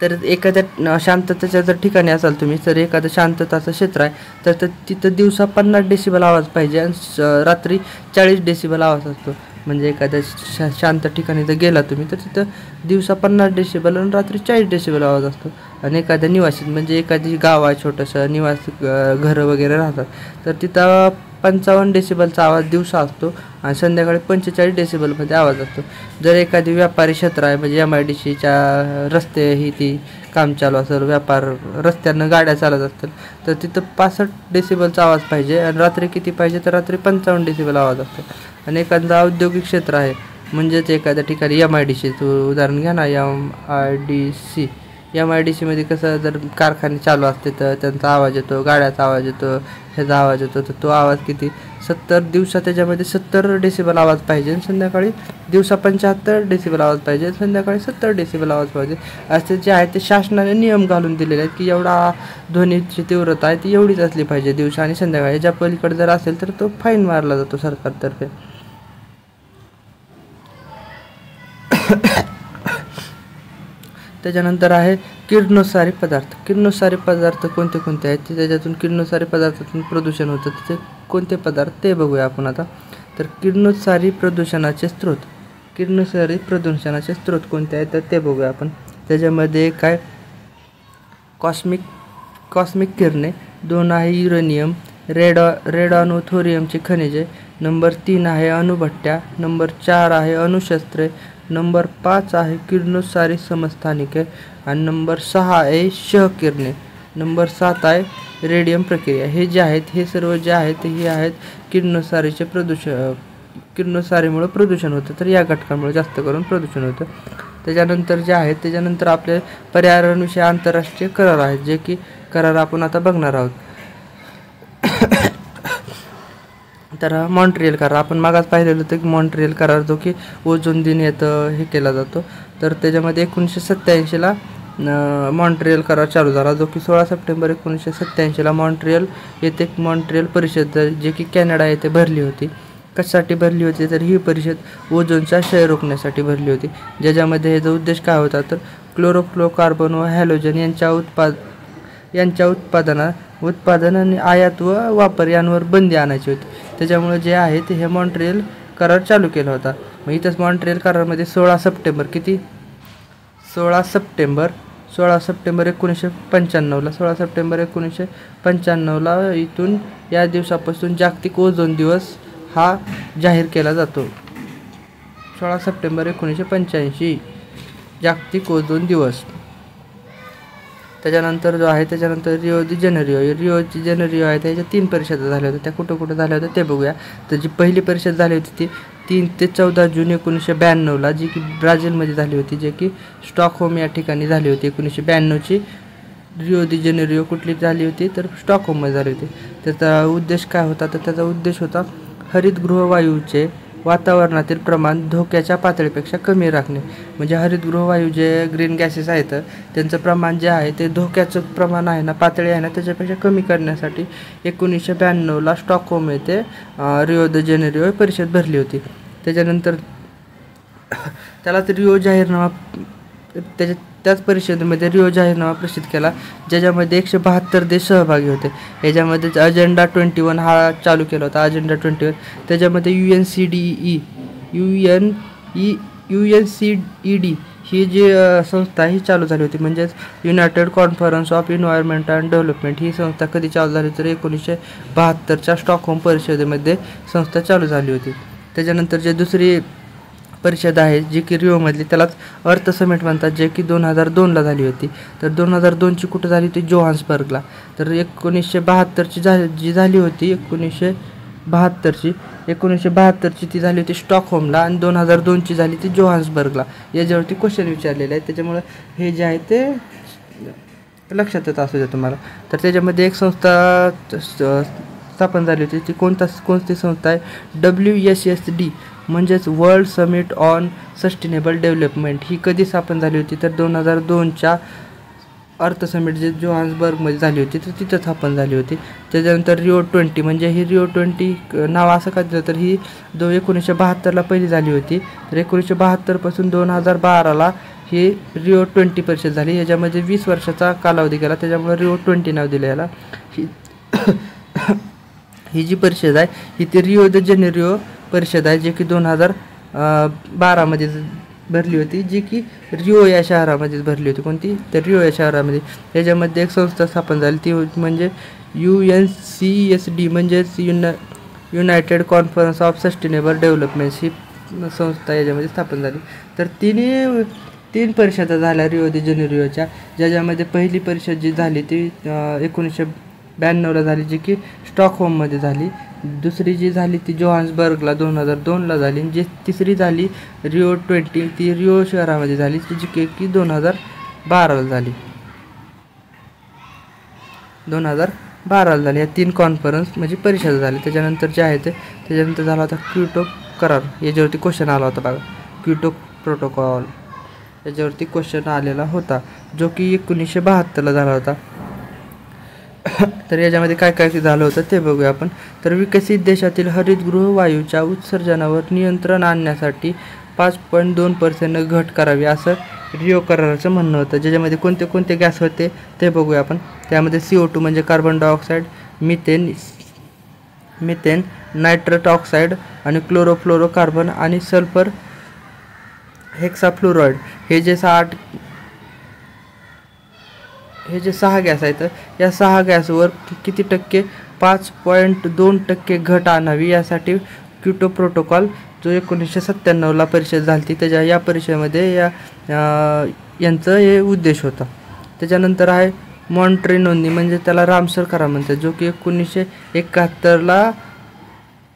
तर एखाद्या शांततेच्या जर ठिकाणी असाल तुम्ही, तर एखादं शांतताचं क्षेत्र आहे तर तिथं दिवसा 50 डेसिबल आवाज पाहिजे आणि रात्री 40 डेसिबल आवाज असतो. म्हणजे एखाद्या शांत ठिकाणी जर गेला तुम्ही तर तिथं दिवसा 50 डेसिबल आणि रात्री 40 डेसिबल आवाज असतो. आणि एखाद्या निवासीत म्हणजे एखादी गाव आहे छोटंसं निवासी घरं वगैरे राहतात, तर तिथं 55 डेसिबलचा आवाज दिवसा असतो आणि संध्याकाळी 45 डेसिबलमध्ये आवाज असतो. जर एखादी व्यापारी क्षेत्र आहे म्हणजे MIDCच्या रस्ते ही ती काम चालू असेल, व्यापार रस्त्यानं गाड्या चालत असतील, तर तिथं 65 डेसिबलचा आवाज पाहिजे आणि रात्री किती पाहिजे, तर रात्री 55 डेसिबल आवाज असतो. आणि एखादं औद्योगिक क्षेत्र आहे म्हणजेच एखाद्या ठिकाणी MIDC उदाहरण घ्या ना, MIDCमध्ये कसं जर कारखाने चालू असते तर त्यांचा आवाज येतो, गाड्याचा आवाज येतो, ह्याचा आवाज येतो, तर तो आवाज किती 70 दिवसा त्याच्यामध्ये 70 डेसिबल आवाज पाहिजे आणि संध्याकाळी दिवसा 75 डेसिबल आवाज पाहिजे, संध्याकाळी 70 डेसिबल आवाज पाहिजे. असे जे आहे ते शासनाने नियम घालून दिलेले आहेत की एवढा ध्वनीची तीव्रता आहे ती एवढीच असली पाहिजे दिवसा आणि संध्याकाळी. ज्या पलीकडे जर असेल तर तो फाईन मारला जातो सरकारतर्फे. त्याच्यानंतर आहे किरणोत्सारी पदार्थ कोणते आहेत, त्याच्यातून किरणोत्सारी पदार्थातून प्रदूषण होतं, ते कोणते पदार्थ ते बघूया आपण आता. तर किरणोत्सारी प्रदूषणाचे स्रोत कोणते आहेत तर ते बघूया आपण. त्याच्यामध्ये काय कॉस्मिक किरणे, 2 आहे युरेनियम, रेडॉन थोरियमची खनिजे, नंबर 3 आहे अणुभट्ट्या, नंबर 4 आहे अणुशस्त्रे, नंबर 5 आहे किरणोत्सारी समस्थानिके आणि नंबर 6 आहे क्षकिरणे. नंबर 7 आहे रेडियम प्रक्रिया. हे जे आहेत हे सर्व जे आहेत हे आहेत किरणोत्सारीचे प्रदूषण, किरणोत्सारीमुळे प्रदूषण होतं. तर या घटकांमुळे जास्त करून प्रदूषण होतं. त्याच्यानंतर जे आहेत त्याच्यानंतर आपले पर्यावरणविषयी आंतरराष्ट्रीय करार आहेत, जे की करार आपण आता बघणार आहोत. तर मॉन्ट्रियल करार आपण मागास पाहिलेलं होतं की मॉन्ट्रियल करार जो की ओझोन दिन येतं हे केला जातो. तर त्याच्यामध्ये 1987ला मॉन्ट्रियल करार चालू झाला, जो की 16 सप्टेंबर 1987ला मॉन्ट्रियल येथे मॉन्ट्रियल परिषद जे की कॅनडा येथे भरली होती. कशासाठी भरली होती तर ही परिषद ओझोनचा क्षय रोखण्यासाठी भरली होती, ज्याच्यामध्ये ह्याचा उद्देश काय होता तर क्लोरोफ्लोरोकार्बन व हॅलोजन यांच्या उत्पादन आणि आयात व वापर यांवर बंदी आणायची होती. त्याच्यामुळे जे आहे ते हे मॉन्ट्रियल करार चालू केला होता. मग इथंच मॉन्ट्रियल करारामध्ये 16 सप्टेंबर 1995ला इथून या दिवसापासून जागतिक ओझोन दिवस हा जाहीर केला जातो. 16 सप्टेंबर 1985 जागतिक ओझोन दिवस. त्याच्यानंतर जो आहे त्याच्यानंतर रिओ दी जेनेरिओ आहे त्याच्या 3 परिषदा झाल्या होत्या. त्या कुठं झाल्या होत्या ते बघूया. तर जी पहिली परिषद झाली होती ती 3 ते 14 जून 1992ला जी की ब्राझीलमध्ये झाली होती, जे की स्टॉकहोम या ठिकाणी झाली होती. 1992ची रिओ दी जेनेरिओ कुठली झाली होती तर स्टॉकहोममध्ये झाली होती. त्याचा उद्देश काय होता तर त्याचा उद्देश होता हरितगृहवायूचे वातावरणातील प्रमाण धोक्याच्या पातळीपेक्षा कमी राखणे. म्हणजे हरितगृहवायू जे ग्रीन गॅसेस आहेत त्यांचं प्रमाण जे आहे ते धोक्याचं प्रमाण आहे ना, पातळी आहे ना, त्याच्यापेक्षा कमी करण्यासाठी 1992ला स्टॉकहोम येथे रिओ द जेनेरिओ परिषद भरली होती. त्याच्यानंतर त्याला रिओ जाहीरनामा त्याच परिषदेमध्ये रिओ जाहीरनामा प्रसिद्ध केला, ज्याच्यामध्ये 172 देश सहभागी होते. याच्यामध्ये अजेंडा 21 हा चालू केला होता. अजेंडा 21 त्याच्यामध्ये UNCED ही जी संस्था ही चालू झाली होती. म्हणजेच united conference of environment and development ही संस्था कधी चालू झाली तर 1972च्या स्टॉकहोम परिषदेमध्ये संस्था चालू झाली होती. त्याच्यानंतर जे दुसरी परिषद आहे जी की रिओमधली त्यालाच अर्थ समिट म्हणतात, जे की 2002ला झाली होती. तर 2002ची कुठं झाली होती जोहान्सबर्गला. तर 1972ची जी झाली होती 1972ची ती झाली होती स्टॉकहोमला आणि 2002ची झाली ती जोहान्सबर्गला. याच्यावरती क्वेश्चन विचारलेले आहेत, त्याच्यामुळे हे जे आहे ते लक्षात येत असू द्या तुम्हाला. तर त्याच्यामध्ये एक संस्था स्थापन झाली होती. ती कोणती संस्था आहे WSSD म्हणजेच world summit on sustainable development. ही कधी स्थापन झाली होती तर 2002च्या अर्थ समिट जे जोहान्सबर्गमध्ये झाली होती तर तिथं स्थापन झाली होती. त्याच्यानंतर रिओ 20 म्हणजे ही रिओ 20 नाव असं का दिलं तर ही 1972ला पहिली झाली होती. तर 1972पासून 2012ला ही रिओ 20 परिषद झाली. याच्यामध्ये 20 वर्षाचा कालावधी गेला, त्याच्यामुळे रिओ 20 नाव दिलं याला. ही जी परिषद आहे ही ती रिओ द जेनेरिओ परिषद आहे, जे की 2012मध्ये भरली होती, जी की रिओ या शहरामध्येच भरली होती. कोणती तर रिओ या शहरामध्ये. याच्यामध्ये एक संस्था स्थापन झाली ती म्हणजे UNCED म्हणजेच united conference of sustainable developments ही संस्था याच्यामध्ये स्थापन झाली. तर 3 परिषदा झाल्या रिओ दी जेनेरिओच्या, ज्याच्यामध्ये पहिली परिषद जी झाली ती 1992ला झाली, जी की स्टॉकहोममध्ये झाली. दुसरी जी झाली ती जोहान्सबर्गला 2002ला झाली. जी तिसरी झाली रिओ 20 ती रिओ शहरामध्ये झाली, जी की 2012ला झाली. 2012ला झाली. या 3 कॉन्फरन्स म्हणजे परिषद झाली. त्याच्यानंतर जे आहे त्याच्यानंतर झाला होता क्योटो करार. याच्यावरती क्वेश्चन आला होता बघा, क्योटो प्रोटोकॉल याच्यावरती क्वेश्चन आलेला होता, जो की 1972ला झाला होता. तर याच्यामध्ये काय काय झालं होतं ते बघूया आपण. तर विकसित देशातील हरितगृह वायूच्या उत्सर्जनावर नियंत्रण आणण्यासाठी 5.2% घट करावी असं रिओ कराराचं म्हणणं होतं. ज्याच्यामध्ये कोणते कोणते गॅस होते ते बघूया आपण. त्यामध्ये CO2 म्हणजे carbon dioxide, methane, nitrous oxide आणि क्लोरोफ्लोरोकार्बन आणि सल्फर हेक्साफ्लोराईड हे जे 6 गॅस आहेत, या 6 गॅसवर किती टक्के 5.2% घट आणावी यासाठी क्योटो प्रोटोकॉल जो 1997ला परिषद झाली त्याच्या या परिषदेमध्ये यांचं हे उद्देश होता. त्याच्यानंतर आहे मॉन्ट्रे नोंदणी म्हणजे त्याला रामसर करार म्हणतात, जो की 1971ला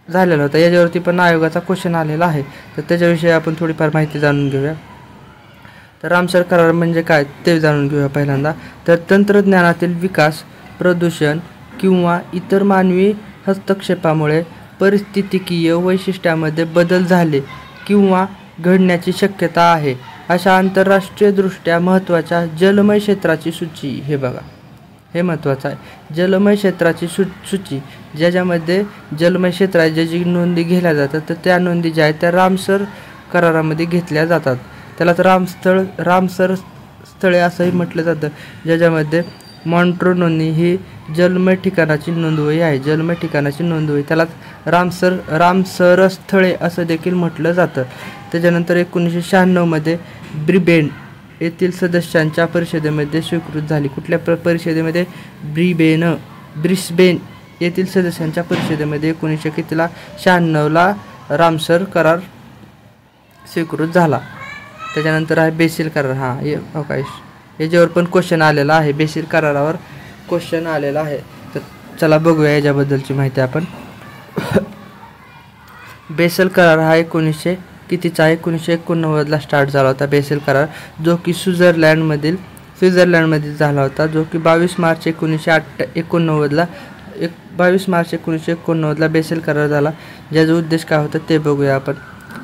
झालेला होता. याच्यावरती पण आयोगाचा क्वेश्चन आलेला आहे, तर त्याच्याविषयी आपण थोडीफार माहिती जाणून घेऊया. तर रामसर करार म्हणजे काय ते जाणून घेऊया पहिल्यांदा. तर तंत्रज्ञानातील विकास, प्रदूषण किंवा इतर मानवी हस्तक्षेपामुळे पारिस्थितिकीय वैशिष्ट्यामध्ये बदल झाले किंवा घडण्याची शक्यता आहे अशा आंतरराष्ट्रीयदृष्ट्या महत्त्वाच्या जलमय क्षेत्राची सूची. हे बघा, हे महत्त्वाचं आहे. जलमय क्षेत्राची सूची ज्याच्यामध्ये जलमय क्षेत्र आहे, ज्याची नोंदी घेतल्या जातात, तर त्या नोंदी ज्या आहेत त्या रामसर करारामध्ये घेतल्या जातात. त्यालाच रामसर स्थळे असंही म्हटलं जातं, ज्याच्यामध्ये मॉन्ट्रे नोंदणी ही जलमय ठिकाणाची नोंदवही आहे. जलमय ठिकाणाची नोंदवही त्यालाच रामसर स्थळे असं देखील म्हटलं जातं. त्याच्यानंतर 1996मध्ये ब्रिस्बेन येथील सदस्यांच्या परिषदेमध्ये स्वीकृत झाली. कुठल्या परिषदेमध्ये? ब्रिस्बेन येथील सदस्यांच्या परिषदेमध्ये 1996ला रामसर करार स्वीकृत झाला. त्याच्यानंतर आहे बेसिल करार. याच्यावर पण क्वेश्चन आलेला आहे. बेसिल करारावर क्वेश्चन आलेला आहे. तर चला बघूया याच्याबद्दलची माहिती आपण. बेसिल करार हा 1989ला स्टार्ट झाला होता. बेसिल करार जो की स्वित्झर्लंडमध्ये झाला होता, जो की 22 मार्च 1989ला बेसिल करार झाला. ज्याचा उद्देश काय होता ते बघूया आपण.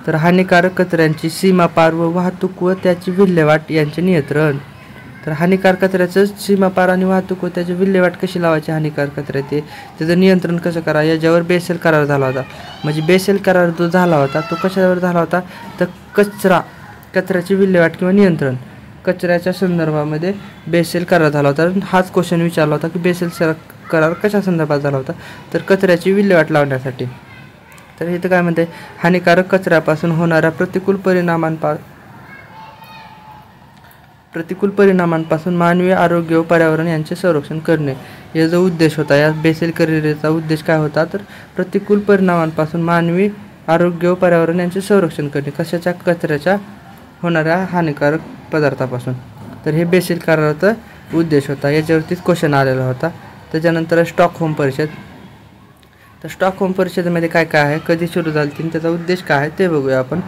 तर हानिकारक कचऱ्यांची सीमापार व वाहतूक व त्याची विल्हेवाट यांचे नियंत्रण. तर हानिकारक कचऱ्याचं सीमापार आणि वाहतूक व त्याची विल्हेवाट कशी लावायची, हानिकारक कचरा त्याचं नियंत्रण कसं करा, याच्यावर बेसिल करार झाला होता. म्हणजे बेसिल करार जो झाला होता तो कशावर झाला होता, तर कचऱ्याची विल्हेवाट किंवा नियंत्रण, कचऱ्याच्या संदर्भामध्ये बेसिल करार झाला होता. हाच क्वेश्चन विचारला होता की बेसिल करार कशा संदर्भात झाला होता, तर कचऱ्याची विल्हेवाट लावण्यासाठी. तर इथं काय म्हणते, हानिकारक कचऱ्यापासून होणाऱ्या प्रतिकूल परिणामांपासून मानवी आरोग्य व पर्यावरण यांचे संरक्षण करणे याचा उद्देश होता. या बेसिल कराराचा उद्देश काय होता, तर प्रतिकूल परिणामांपासून मानवी आरोग्य व पर्यावरण यांचे संरक्षण करणे. कशाच्या? कचऱ्याच्या होणाऱ्या हानिकारक पदार्थापासून. तर हे बेसिल कराराचा उद्देश होता. याच्यावरतीच क्वेश्चन आलेला होता. त्याच्यानंतर स्टॉकहोम परिषद. तर स्टॉकहोम परिषदेमध्ये काय काय आहे, कधी सुरू झाली आणि त्याचा उद्देश काय आहे ते बघूया आपण.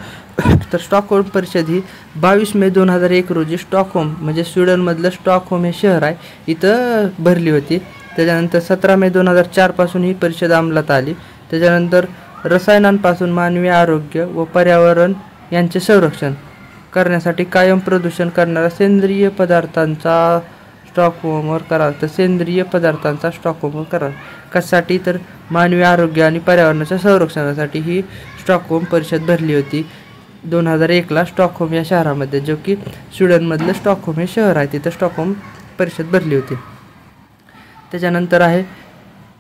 तर स्टॉकहोम परिषद ही 22 मे 2001 रोजी स्टॉकहोम म्हणजे स्वीडनमधलं स्टॉकहोम हे शहर आहे, इथं भरली होती. त्याच्यानंतर 17 मे 2004 पासून ही परिषद अंमलात आली. त्याच्यानंतर रसायनांपासून मानवी आरोग्य व पर्यावरण यांचे संरक्षण करण्यासाठी कायम प्रदूषण करणाऱ्या सेंद्रिय पदार्थांचा स्टॉकहोमवर करार. तर सेंद्रिय पदार्थांचा स्टॉकहोमवर करार कशासाठी, तर मानवी आरोग्य आणि पर्यावरणाच्या संरक्षणासाठी ही स्टॉकहोम परिषद भरली होती 2001ला स्टॉकहोम या शहरामध्ये, जो की स्वीडनमधलं स्टॉकहोम हे शहर आहे, तिथं स्टॉकहोम परिषद भरली होती. त्याच्यानंतर आहे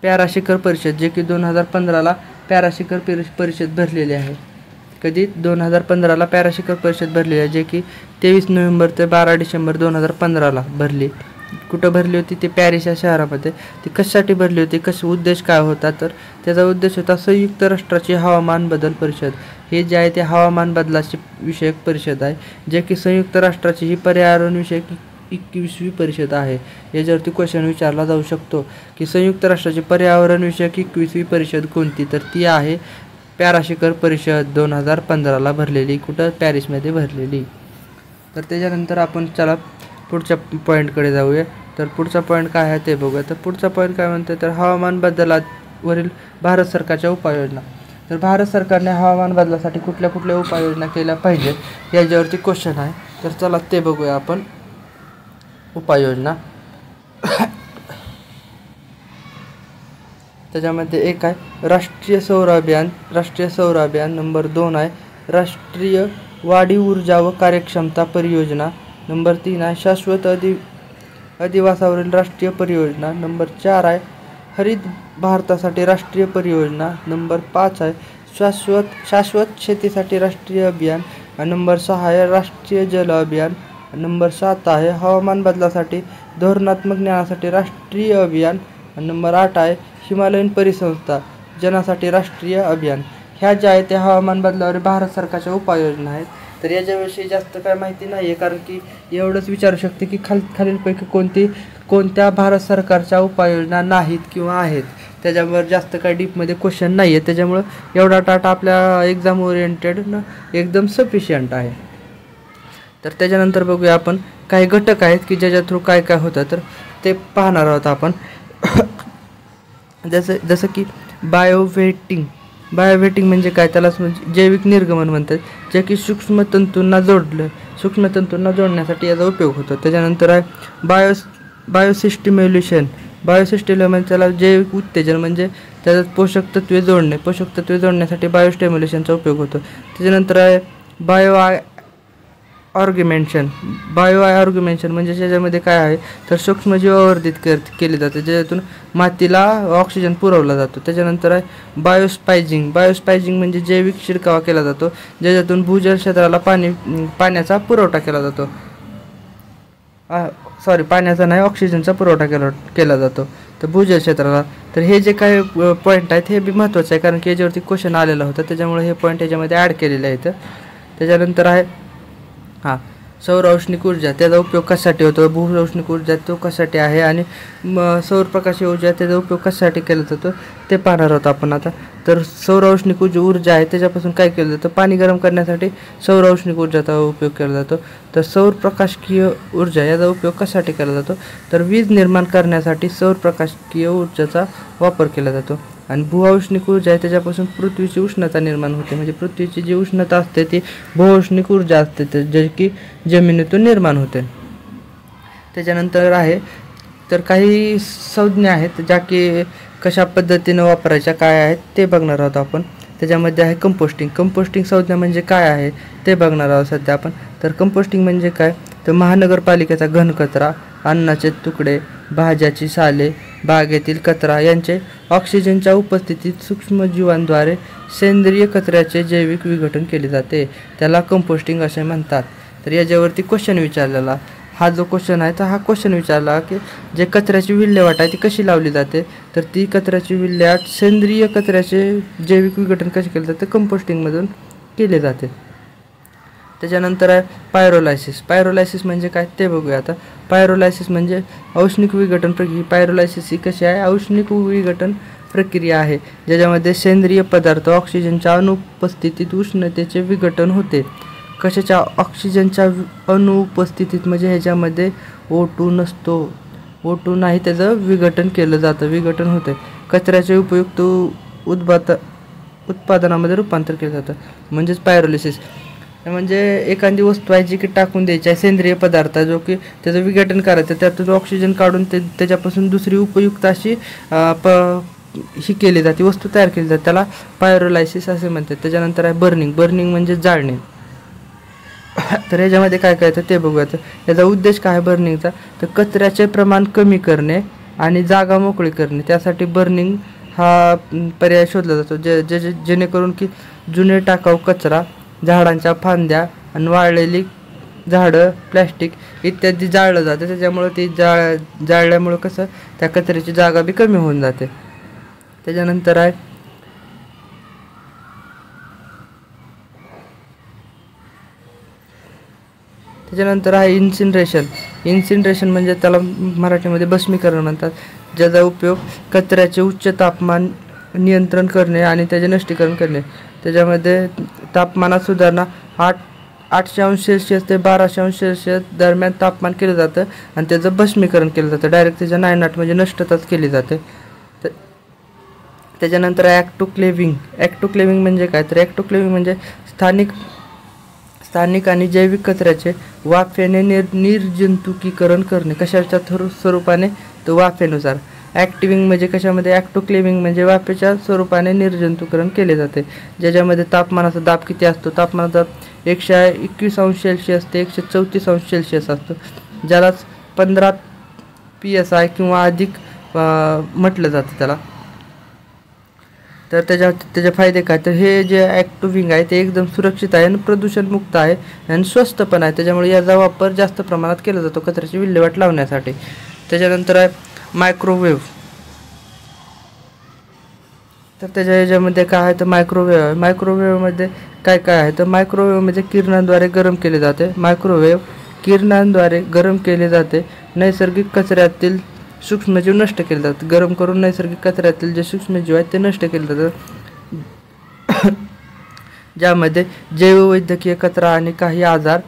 पॅराशिखर परिषद, जे की 2015ला पॅराशिखर परिषद भरलेली आहे. कधी? 2015ला पॅराशिखर परिषद भरलेली आहे, जे की 23 नोव्हेंबर ते 12 डिसेंबर 2015ला भरली. कुठं भरली होती? ते पॅरिस या शहरामध्ये. ती कशासाठी भरली होती, उद्देश काय होता, तर त्याचा उद्देश होता संयुक्त राष्ट्राची हवामान बदल परिषद. हे जे आहे ते हवामान बदलाची विषयक परिषद आहे, जे की संयुक्त राष्ट्राची ही पर्यावरण विषयक 21वी परिषद आहे. याच्यावरती क्वेश्चन विचारला जाऊ शकतो की संयुक्त राष्ट्राची पर्यावरण विषयक 21वी परिषद कोणती, तर ती आहे पॅराशिखर परिषद 2015ला भरलेली. कुठं? पॅरिसमध्ये भरलेली. तर त्याच्यानंतर आपण चला पुढच्या पॉईंटकडे जाऊया. तर पुढचा पॉईंट काय आहे ते बघूया. तर पुढचा पॉईंट काय म्हणते, तर हवामान बदलावरील भारत सरकारच्या उपाययोजना. तर भारत सरकारने हवामान बदलासाठी कुठल्या कुठल्या उपाययोजना केल्या पाहिजेत याच्यावरती क्वेश्चन आहे. तर चला ते बघूया आपण. उपाययोजना त्याच्यामध्ये एक आहे राष्ट्रीय सौर अभियान. नंबर 2 आहे राष्ट्रीय वाढीव ऊर्जा व कार्यक्षमता परियोजना. नंबर 3 आहे शाश्वत अधिवासावरील राष्ट्रीय परियोजना. नंबर 4 आहे हरित भारतासाठी राष्ट्रीय परियोजना. नंबर 5 आहे शाश्वत शेतीसाठी राष्ट्रीय अभियान. नंबर 6 आहे राष्ट्रीय जल अभियान. नंबर 7 आहे हवामान बदलासाठी धोरणात्मक ज्ञानासाठी राष्ट्रीय अभियान. नंबर 8 आहे हिमालयन परिसंस्था जनासाठी राष्ट्रीय अभियान. ह्या ज्या आहेत त्या हवामान बदलावर भारत सरकारच्या उपाययोजना आहेत. तर याच्याविषयी जास्त काय माहिती नाही आहे, कारण की एवढंच विचारू शकते की खालीलपैकी कोणत्या भारत सरकारच्या उपाययोजना नाहीत किंवा आहेत. त्याच्यावर जास्त काय डीपमध्ये क्वेश्चन नाही आहे, त्याच्यामुळं एवढा टाटा आपल्या एक्झाम ओरिएंटेडनं एकदम सफिशियंट आहे. तर त्याच्यानंतर बघूया आपण काही घटक आहेत की ज्याच्या थ्रू काय काय होतं, तर ते पाहणार आहोत आपण. जसं की बायोवेटिंग म्हणजे काय, त्याला जैविक निर्गमन म्हणतात, जे की सूक्ष्मतंतूंना जोडण्यासाठी याचा उपयोग होतो. त्याच्यानंतर आहे बायोसिस्टिम्युलेशन म्हणजे त्याला जैविक उत्तेजन म्हणजे त्याच्यात पोषक तत्वे जोडण्यासाठी बायोस्टिम्युलेशनचा उपयोग होतो. त्याच्यानंतर आहे बायोऑर्ग्युमेंशन म्हणजे त्याच्यामध्ये काय आहे, तर सूक्ष्मजीव आवर्धित केले जाते, ज्याच्यातून मातीला ऑक्सिजन पुरवला जातो. त्याच्यानंतर आहे बायोस्पायझिंग म्हणजे जैविक शिरकावा केला जातो, ज्याच्यातून भूजल क्षेत्राला पाण्याचा पुरवठा केला जातो. पाण्याचा नाही, ऑक्सिजनचा पुरवठा केला जातो तर भूजल क्षेत्राला. तर हे जे काही पॉईंट आहेत हे बी महत्त्वाचं आहे, कारण की याच्यावरती क्वेश्चन आलेला होता, त्याच्यामुळे हे पॉईंट याच्यामध्ये ॲड केलेले आहेत. त्याच्यानंतर आहे सौर औष्णिक ऊर्जा, त्याचा उपयोग कशासाठी होतो, भूऔष्णिक ऊर्जा तो कशासाठी आहे, आणि सौर प्रकाश ऊर्जा त्याचा उपयोग कशासाठी केला जातो ते पाहणार आहोत आपण आता. तर सौर औष्णिक ऊर्जा आहे त्याच्यापासून काय केलं जातं, पाणी गरम करण्यासाठी सौर औष्णिक ऊर्जाचा उपयोग केला जातो. तर सौर प्रकाशकीय ऊर्जा याचा उपयोग कशासाठी केला जातो, तर वीज निर्माण करण्यासाठी सौर प्रकाशकीय ऊर्जाचा वापर केला जातो. आणि भूऔष्णिक ऊर्जा आहे त्याच्यापासून पृथ्वीची उष्णता निर्माण होते, म्हणजे पृथ्वीची जी उष्णता असते ती भूऔष्णिक ऊर्जा असते, जे की जमिनीतून निर्माण होते. त्याच्यानंतर आहे तर काही संज्ञा आहेत ज्या की कशा पद्धतीनं वापरायच्या काय आहेत ते बघणार आहोत आपण. त्याच्यामध्ये आहे कंपोस्टिंग संज्ञा म्हणजे काय आहे ते बघणार आहोत सध्या आपण. तर कंपोस्टिंग म्हणजे काय, तर महानगरपालिकेचा घनकचरा, अन्नाचे तुकडे, भाज्याची साले, बागेतील कचरा यांचे ऑक्सिजनच्या उपस्थितीत सूक्ष्मजीवांद्वारे सेंद्रिय कचऱ्याचे जैविक विघटन केले जाते, त्याला कंपोस्टिंग असे म्हणतात. तर याच्यावरती क्वेश्चन विचारलेला, हा जो क्वेश्चन आहे तर हा क्वेश्चन विचारला की जे कचऱ्याची विल्हेवाट आहे ती कशी लावली जाते, तर ती कचऱ्याची विल्हेवाट सेंद्रिय कचऱ्याचे जैविक विघटन कसे केले जाते, कंपोस्टिंगमधून केले जाते. त्याच्यानंतर आहे पायरोलायसिस म्हणजे काय ते बघूया आता. पायरोलायसिस म्हणजे औष्णिक विघटन प्रक्रिया. पायरोलायसिस ही कशी आहे, औष्णिक विघटन प्रक्रिया आहे ज्याच्यामध्ये सेंद्रिय पदार्थ ऑक्सिजनच्या अनुपस्थितीत उष्णतेचे विघटन होते. कशाच्या, ऑक्सिजनच्या अनुपस्थितीत, म्हणजे ह्याच्यामध्ये O2 नसतो, O2 नाही, त्याचं विघटन केलं जातं, विघटन होते. कचऱ्याचे उपयुक्त उत्पादनामध्ये रूपांतर केलं जातं, म्हणजेच पायरोलिसिस. म्हणजे एखादी वस्तू आहे जी की टाकून द्यायची आहे, सेंद्रिय पदार्थ जो की त्याचं विघटन करायचं, त्यातून ऑक्सिजन काढून त्याच्यापासून दुसरी उपयुक्त अशी ही केली जाते, वस्तू तयार केली जाते, त्याला पायरोलायसिस असे म्हणतात. त्याच्यानंतर आहे बर्निंग म्हणजे जाळणे. तर याच्यामध्ये काय काय ते बघूयात. याचा उद्देश काय आहे बर्निंगचा, तर कचऱ्याचे प्रमाण कमी करणे आणि जागा मोकळी करणे, त्यासाठी बर्निंग हा पर्याय शोधला जातो, जेणेकरून की जुने टाकाऊ कचरा, झाडांच्या फांद्या आणि वाळलेली झाडं, प्लॅस्टिक इत्यादी जाळलं जातं. त्याच्यामुळं ती जाळल्यामुळं कसं त्या कचऱ्याची जागा बी कमी होऊन जाते. त्याच्यानंतर आहे इन्सिनरेशन म्हणजे त्याला मराठीमध्ये भस्मीकरण म्हणतात, ज्याचा उपयोग कचऱ्याचे उच्च तापमान नियंत्रण करणे आणि त्याचे नष्टीकरण करणे. त्याच्यामध्ये तापमानात सुधारणा 800°C ते 1200°C दरम्यान तापमान केलं जातं आणि त्याचं भस्मीकरण केलं जातं, डायरेक्ट त्याच्या नायनाट म्हणजे नष्टताच केली जाते. त्याच्यानंतर ॲक्टोक्लेविंग म्हणजे काय, तर ॲक्टोक्लेविंग म्हणजे स्थानिक आणि जैविक कचऱ्याचे वाफेने निर्जंतुकीकरण करणे, कशाच्या स्वरूपाने, तर वाफेनुसार. ॲक्टिव्हिंग म्हणजे कशामध्ये, ॲक्टोक्लेविंग म्हणजे वाफेच्या स्वरूपाने निर्जंतुकीकरण केले जाते, ज्याच्यामध्ये तापमानाचा दाब किती असतो, तापमानाचा 121°C ते 134°C असतो, ज्याला 15 PSI किंवा अधिक म्हटलं जातं त्याला. तर त्याचे फायदे काय, तर हे जे ॲक्टिव्हिंग आहे ते एकदम सुरक्षित आहे आणि प्रदूषणमुक्त आहे आणि स्वस्त पण आहे, त्याच्यामुळे याचा वापर जास्त प्रमाणात केला जातो कचऱ्याची विल्हेवाट लावण्यासाठी. त्याच्यानंतर आहे तर त्याच्या याच्यामध्ये काय आहे तर मायक्रोवेव्ह आहे. मायक्रोवेव्हमध्ये काय काय आहे तर मायक्रोवेव्हमध्ये किरणांद्वारे गरम केले जाते. मायक्रोवेव्ह किरणांद्वारे गरम केले जाते. नैसर्गिक कचऱ्यातील सूक्ष्मजीव नष्ट केले जातात. गरम करून नैसर्गिक कचऱ्यातील जे सूक्ष्मजीव आहेत ते नष्ट केले जातात. ज्यामध्ये जैववैद्यकीय कचरा आणि काही आजार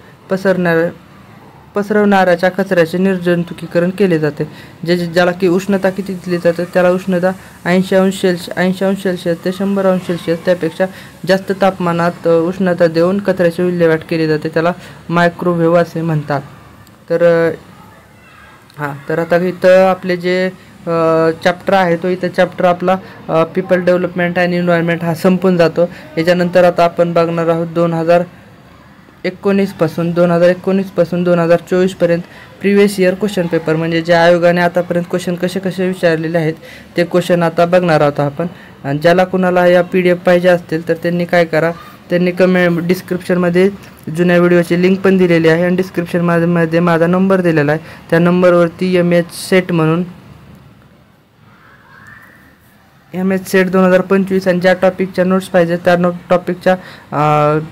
पसरवणाऱ्याच्या कचऱ्याचे निर्जंतुकीकरण केले जाते. ज्याला की उष्णता किती दिली जाते त्याला उष्णता 80° ते 100° त्यापेक्षा जास्त तापमानात उष्णता देऊन कचऱ्याची विल्हेवाट केली जाते. त्याला मायक्रोवेव्ह असे म्हणतात. तर आता इथं आपले जे चॅप्टर आहे तो इथं चॅप्टर आपला पीपल डेव्हलपमेंट अँड एन्व्हायरमेंट हा संपून जातो. याच्यानंतर आता आपण बघणार आहोत 2019 पासून 2024 पर्यंत प्रिव्हियस इयर क्वेश्चन पेपर, म्हणजे जे आयोगाने आतापर्यंत क्वेश्चन कसे विचारलेले आहेत ते क्वेश्चन आता बघणार आहोत आपण. आणि ज्याला कुणाला या PDF पाहिजे असतील तर त्यांनी काय करा, त्यांनी डिस्क्रिप्शनमध्ये जुन्या व्हिडिओची लिंक पण दिलेली आहे आणि डिस्क्रिप्शनमध्ये माझा नंबर दिलेला आहे. त्या नंबरवरती MH सेट 2025 आणि ज्या टॉपिकच्या नोट्स पाहिजे त्या टॉपिकच्या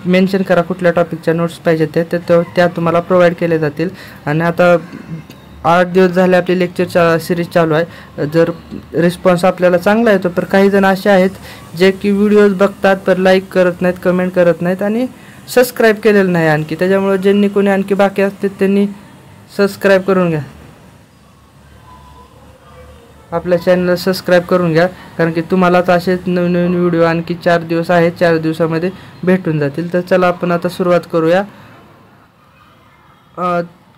मेन्शन करा, कुठल्या टॉपिकच्या नोट्स पाहिजे त्या तुम्हाला प्रोव्हाइड केले जातील. आणि आता 8 दिवस झाले आपली लेक्चरच्या सिरीज चालू आहे. जर रिस्पॉन्स आपल्याला चांगला येतो, तर काही जण असे आहेत जे की व्हिडिओज बघतात पर लाईक करत नाहीत, कमेंट करत नाहीत आणि सबस्क्राईब केलेलं नाही आणखी. त्याच्यामुळे ज्यांनी कोणी आणखी बाकी असतील त्यांनी सबस्क्राईब करून घ्या, आपल्या चॅनलला सबस्क्राईब करून घ्या, कारण की तुम्हालाच असेच नवीन व्हिडिओ आणखी 4 दिवस आहेत, 4 दिवसामध्ये भेटून जातील. तर चला आपण आता सुरुवात करूया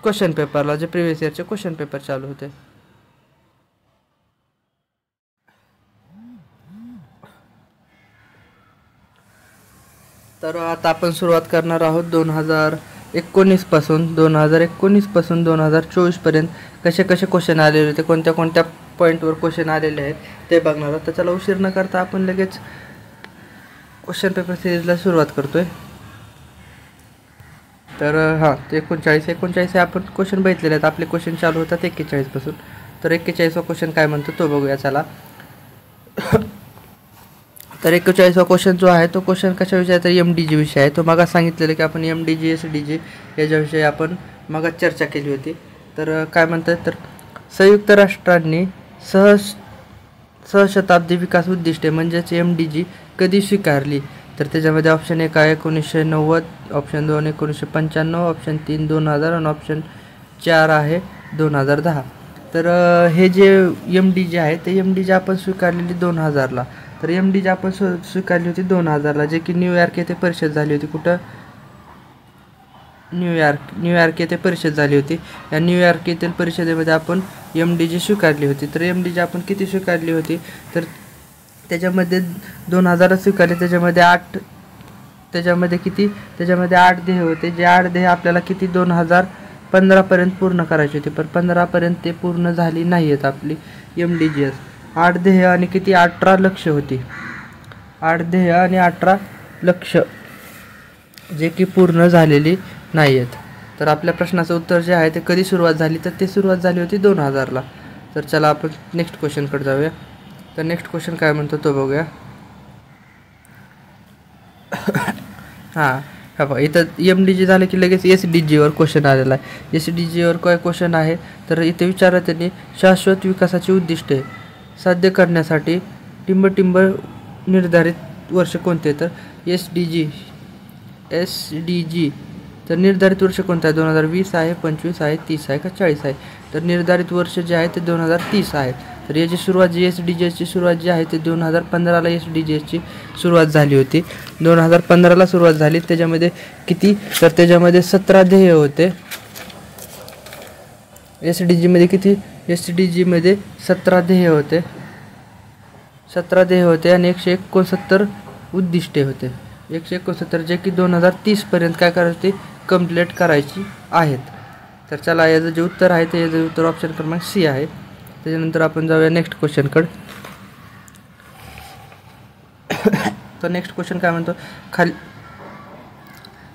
क्वेश्चन पेपरला, जे प्रिव्हियस इयरचे क्वेश्चन पेपर चालू होते. तर आता आपण सुरुवात करणार आहोत 2019 पासून 2024 पर्यंत कसे क्वेश्चन आलेले होते, कोणत्या पॉईंटवर क्वेश्चन आलेले आहेत ते बघणार आहोत. तर चला उशीर न करता आपण लगेच क्वेश्चन पेपर सिरीजला सुरुवात करतोय. तर ते 39 आपण क्वेश्चन बघितलेले आहेत. आपले क्वेश्चन चालू होतात 41 पासून. तर 41वा क्वेश्चन काय म्हणतो तो बघूया चला. तर 41वा क्वेश्चन जो आहे तो क्वेश्चन कशाविषयी आहे तर MDG विषय आहे. तो मागा सांगितलेलं की आपण MDG SDG याच्याविषयी आपण मागा चर्चा केली होती. तर काय म्हणतात तर संयुक्त राष्ट्रांनी सहशताब्दी विकास उद्दिष्टे म्हणजेच MDG कधी स्वीकारली. तर त्याच्यामध्ये ऑप्शन 1 आहे 1990, ऑप्शन 2 1995, ऑप्शन 3 2000 आणि ऑप्शन 4 आहे 2010. तर हे जे MDG आहे ते MDG आपण स्वीकारलेली 2000ला. तर MDG आपण स्वीकारली होती 2000ला, जे की न्यूयॉर्क येथे परिषद झाली होती. कुठं? न्यूयॉर्क येथे परिषद झाली होती. या न्यूयॉर्क येथील परिषदेमध्ये आपण MDG स्वीकारली होती. तर MDG आपण किती स्वीकारली होती तर त्याच्यामध्ये 2000 स्वीकारले. त्याच्यामध्ये 8 ध्येय होते. जे 8 ध्येय आपल्याला किती 2015पर्यंत पूर्ण करायची होती, पण 15पर्यंत ते पूर्ण झाली नाही आहेत आपली MDGs. 8 ध्येय आणि किती 18 लक्ष होती. 8 ध्येय आणि 18 लक्ष जे की पूर्ण झालेली नाही आहेत. तर आपल्या प्रश्नाचं उत्तर जे आहे ते कधी सुरुवात झाली तर ते सुरुवात झाली होती 2000ला. तर चला आपण नेक्स्ट क्वेश्चनकडे जाऊया. तर नेक्स्ट क्वेश्चन काय म्हणतो तो बघूया. बघा इथं MDG झालं की लगेच SDGवर क्वेश्चन आलेला आहे. SDGवर काय क्वेश्चन आहे तर इथे विचारलं त्यांनी शाश्वत विकासाची उद्दिष्टे साध्य करण्यासाठी टिंब निर्धारित वर्ष कोणते. तर SDG तर निर्धारित वर्ष कोणतं आहे 2020 आहे, 25 आहे, 30 आहे का 40 आहे. तर निर्धारित वर्ष जे आहे ते 2030 आहे. तर याची सुरुवात जी SDGची सुरुवात जी आहे ते 2015ला SDGची सुरुवात झाली होती. 2015ला सुरुवात झाली. त्याच्यामध्ये किती तर त्याच्यामध्ये 17 ध्येय होते. SDGमध्ये किती SDGमध्ये 17 ध्येय होते. 17 ध्येय होते आणि 169 उद्दिष्टे होते. 169 जे की 2030 पर्यंत काय करायचे कंप्लीट करायची आहेत. तर चला याचं जे उत्तर आहे ते याचं उत्तर ऑप्शन क्रमांक C आहे. त्याच्यानंतर आपण जाऊया नेक्स्ट क्वेश्चनकडे. तर नेक्स्ट क्वेश्चन काय म्हणतो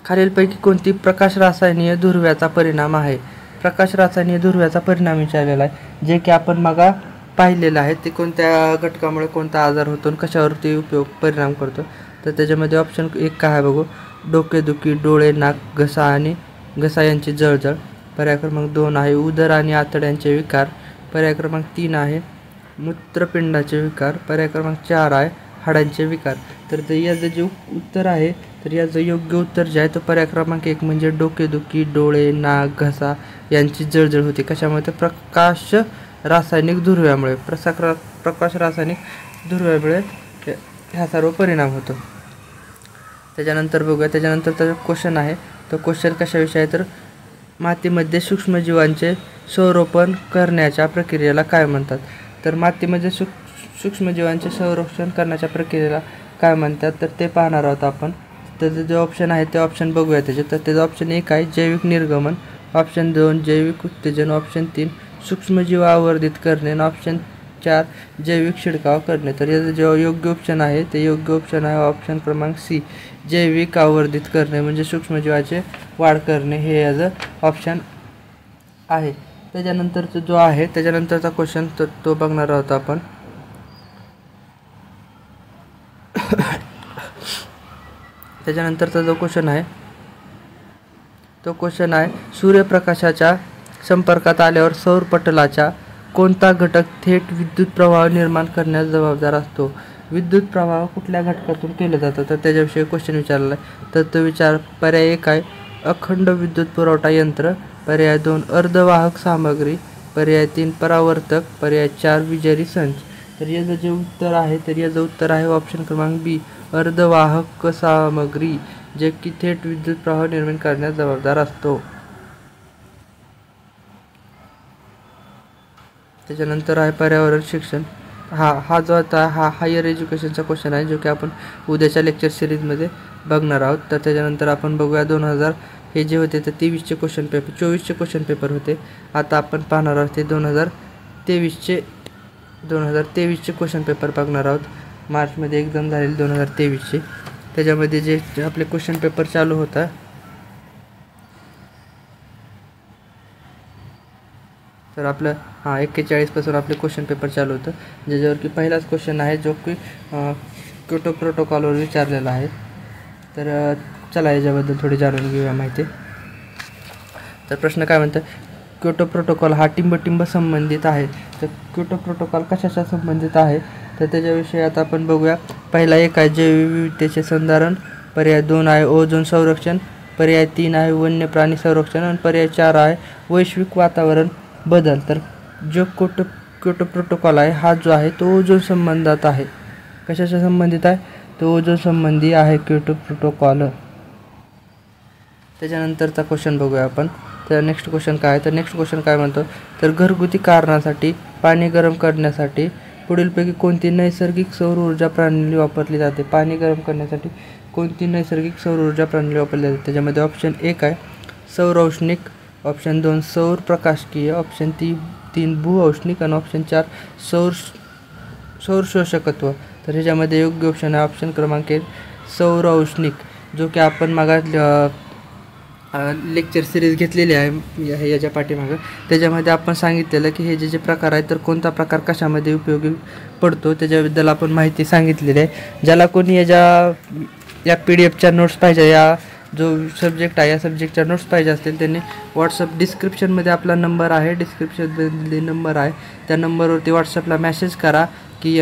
खालीलपैकी कोणती प्रकाश रासायनिक ध्रुव्याचा परिणाम आहे. प्रकाश रासायनिक ध्रुव्याचा परिणाम विचारलेला आहे, जे की आपण मगा पाहिलेलं आहे ते कोणत्या घटकामुळे कोणता आजार होतो आणि कशावरती परिणाम करतो. तर त्याच्यामध्ये ऑप्शन 1 काय आहे बघू, डोकेदुखी, डोळे, नाक, घसा यांची जळजळ. पर्याय क्रमांक 2 आहे उदर आणि आतड्यांचे विकार. पर्याय क्रमांक 3 आहे मूत्रपिंडाचे विकार. पर्याय क्रमांक 4 आहे हाडांचे विकार. तर याचं जे उत्तर आहे, तर याचं योग्य उत्तर जे आहे तो पर्याय क्रमांक 1 म्हणजे डोकेदुखी, डोळे, नाक, घसा यांची जळजळ होते. कशामुळे? तर प्रकाश रासायनिक धुरव्यामुळे ह्या सर्व परिणाम होतो. त्याच्यानंतर बघूया, त्याच्यानंतरचा क्वेश्चन आहे तो क्वेश्चन कशाविषयी आहे, तर मातीमध्ये सूक्ष्मजीवांचे संरोपण करण्याच्या प्रक्रियेला काय म्हणतात. तर मातीमध्ये सूक्ष्मजीवांचे संरक्षण करण्याच्या प्रक्रियेला काय म्हणतात, तर ते पाहणार आहोत आपण. त्याचं जे ऑप्शन आहे ते ऑप्शन बघूया त्याचे. तर त्याचं ऑप्शन 1 आहे जैविक निर्गमन. ऑप्शन 2 जैविक उत्तेजन. ऑप्शन 3 सूक्ष्मजीव आवर्धित करणे. आणि ऑप्शन 4 जैविक शिडकाव करणे. तर याचं जे योग्य ऑप्शन आहे ते योग्य ऑप्शन आहे ऑप्शन क्रमांक सी, जैविक आवर्धित करणे म्हणजे सूक्ष्मजीवाचे वाढ करणे, हे याचं ऑप्शन आहे. त्याच्यानंतरचा जो आहे त्याच्यानंतरचा क्वेश्चन तो बघणार आहोत आपण. त्याच्यानंतरचा जो क्वेश्चन आहे तो क्वेश्चन आहे सूर्यप्रकाशाच्या संपर्कात आल्यावर सौर पटलाचा कोणता घटक थेट विद्युत प्रवाह निर्माण करण्यास जबाबदार असतो. विद्युत प्रवाह कुठल्या घटकातून केलं जातं, तर त्याच्याविषयी क्वेश्चन विचारला आहे. तर तो पर्याय 1 आहे अखंड विद्युत पुरवठा यंत्र. पर्याय 2 अर्धवाहक सामग्री. पर्याय 3 परावर्तक. पर्याय 4 विजारी संच. तर याचं जे उत्तर आहे तर याचं उत्तर आहे ऑप्शन क्रमांक बी, अर्धवाहक सामग्री, जे की थेट विद्युत प्रवाह निर्माण करण्यास जबाबदार असतो. त्याच्यानंतर आहे पर्यावरण शिक्षण. हा जो आता हायर एज्युकेशनचा क्वेश्चन आहे जो की आपण उद्याच्या लेक्चर सिरीजमध्ये बघणार आहोत. तर त्याच्यानंतर आपण बघूया 2000 हे जे होते ते 23चे क्वेश्चन पेपर, 24चे क्वेश्चन पेपर होते. आता आपण पाहणार आहोत ते 2023चे क्वेश्चन पेपर बघणार आहोत. मार्चमध्ये एक्झाम झालेली 2023ची. त्याच्यामध्ये जे आपले क्वेश्चन पेपर चालू होता तर आपलं 41 पासून आपले क्वेश्चन पेपर चालू होतं, ज्याच्यावर की पहिलाच क्वेश्चन आहे जो की क्योटो प्रोटोकॉलवर विचारलेला आहे. तर चला याच्याबद्दल थोडी जाणून घेऊया माहिती. तर प्रश्न काय म्हणतं, क्योटो प्रोटोकॉल हा टिंब संबंधित आहे. तर क्योटो प्रोटोकॉल कशाच्या संबंधित आहे तर त्याच्याविषयी आता आपण बघूया. पहिला 1 आहे जैवविविधतेचे संधारण. पर्याय 2 आहे ओझोन संरक्षण. पर्याय 3 आहे वन्य प्राणी संरक्षण. आणि पर्याय 4 आहे वैश्विक वातावरण बदल. तर जो क्योटो प्रोटोकॉल आहे हा जो आहे तो ओझोन संबंधात आहे. कशाच्या संबंधित आहे, तो ओझोन संबंधी आहे क्योटो प्रोटोकॉल. त्याच्यानंतरचा क्वेश्चन बघूया आपण. तर नेक्स्ट क्वेश्चन काय आहे, तर नेक्स्ट क्वेश्चन काय म्हणतो, तर घरगुती कारणासाठी पाणी गरम करण्यासाठी पुढीलपैकी कोणती नैसर्गिक सौर ऊर्जा प्रणाली वापरली जाते. पाणी गरम करण्यासाठी कोणती नैसर्गिक सौर ऊर्जा प्रणाली वापरली जाते. त्याच्यामध्ये ऑप्शन 1 आहे सौर औष्णिक. ऑप्शन 2 सौर प्रकाशकीय. ऑप्शन 3 भूऔष्णिक. आणि ऑप्शन 4 सौर शोषकत्व. तर ह्याच्यामध्ये योग्य ऑप्शन आहे ऑप्शन क्रमांक 1 सौर औष्णिक, जो की आपण मागा लेक्चर सिरीज घेतलेली आहे याच्या पाठीमागं. त्याच्यामध्ये आपण सांगितलेलं की हे जे प्रकार आहेत तर कोणता प्रकार कशामध्ये उपयोगी पडतो त्याच्याबद्दल आपण माहिती सांगितलेली आहे. ज्याला कोणी या PDF नोट्स पाहिजे, या जो सब्जेक्ट आहे या सब्जेक्टच्या नोट्स पाहिजे असतील त्यांनी व्हॉट्सअप डिस्क्रिप्शनमध्ये आपला नंबर आहे, डिस्क्रिप्शनमध्ये नंबर आहे, त्या नंबरवरती व्हॉट्सअपला मेसेज करा की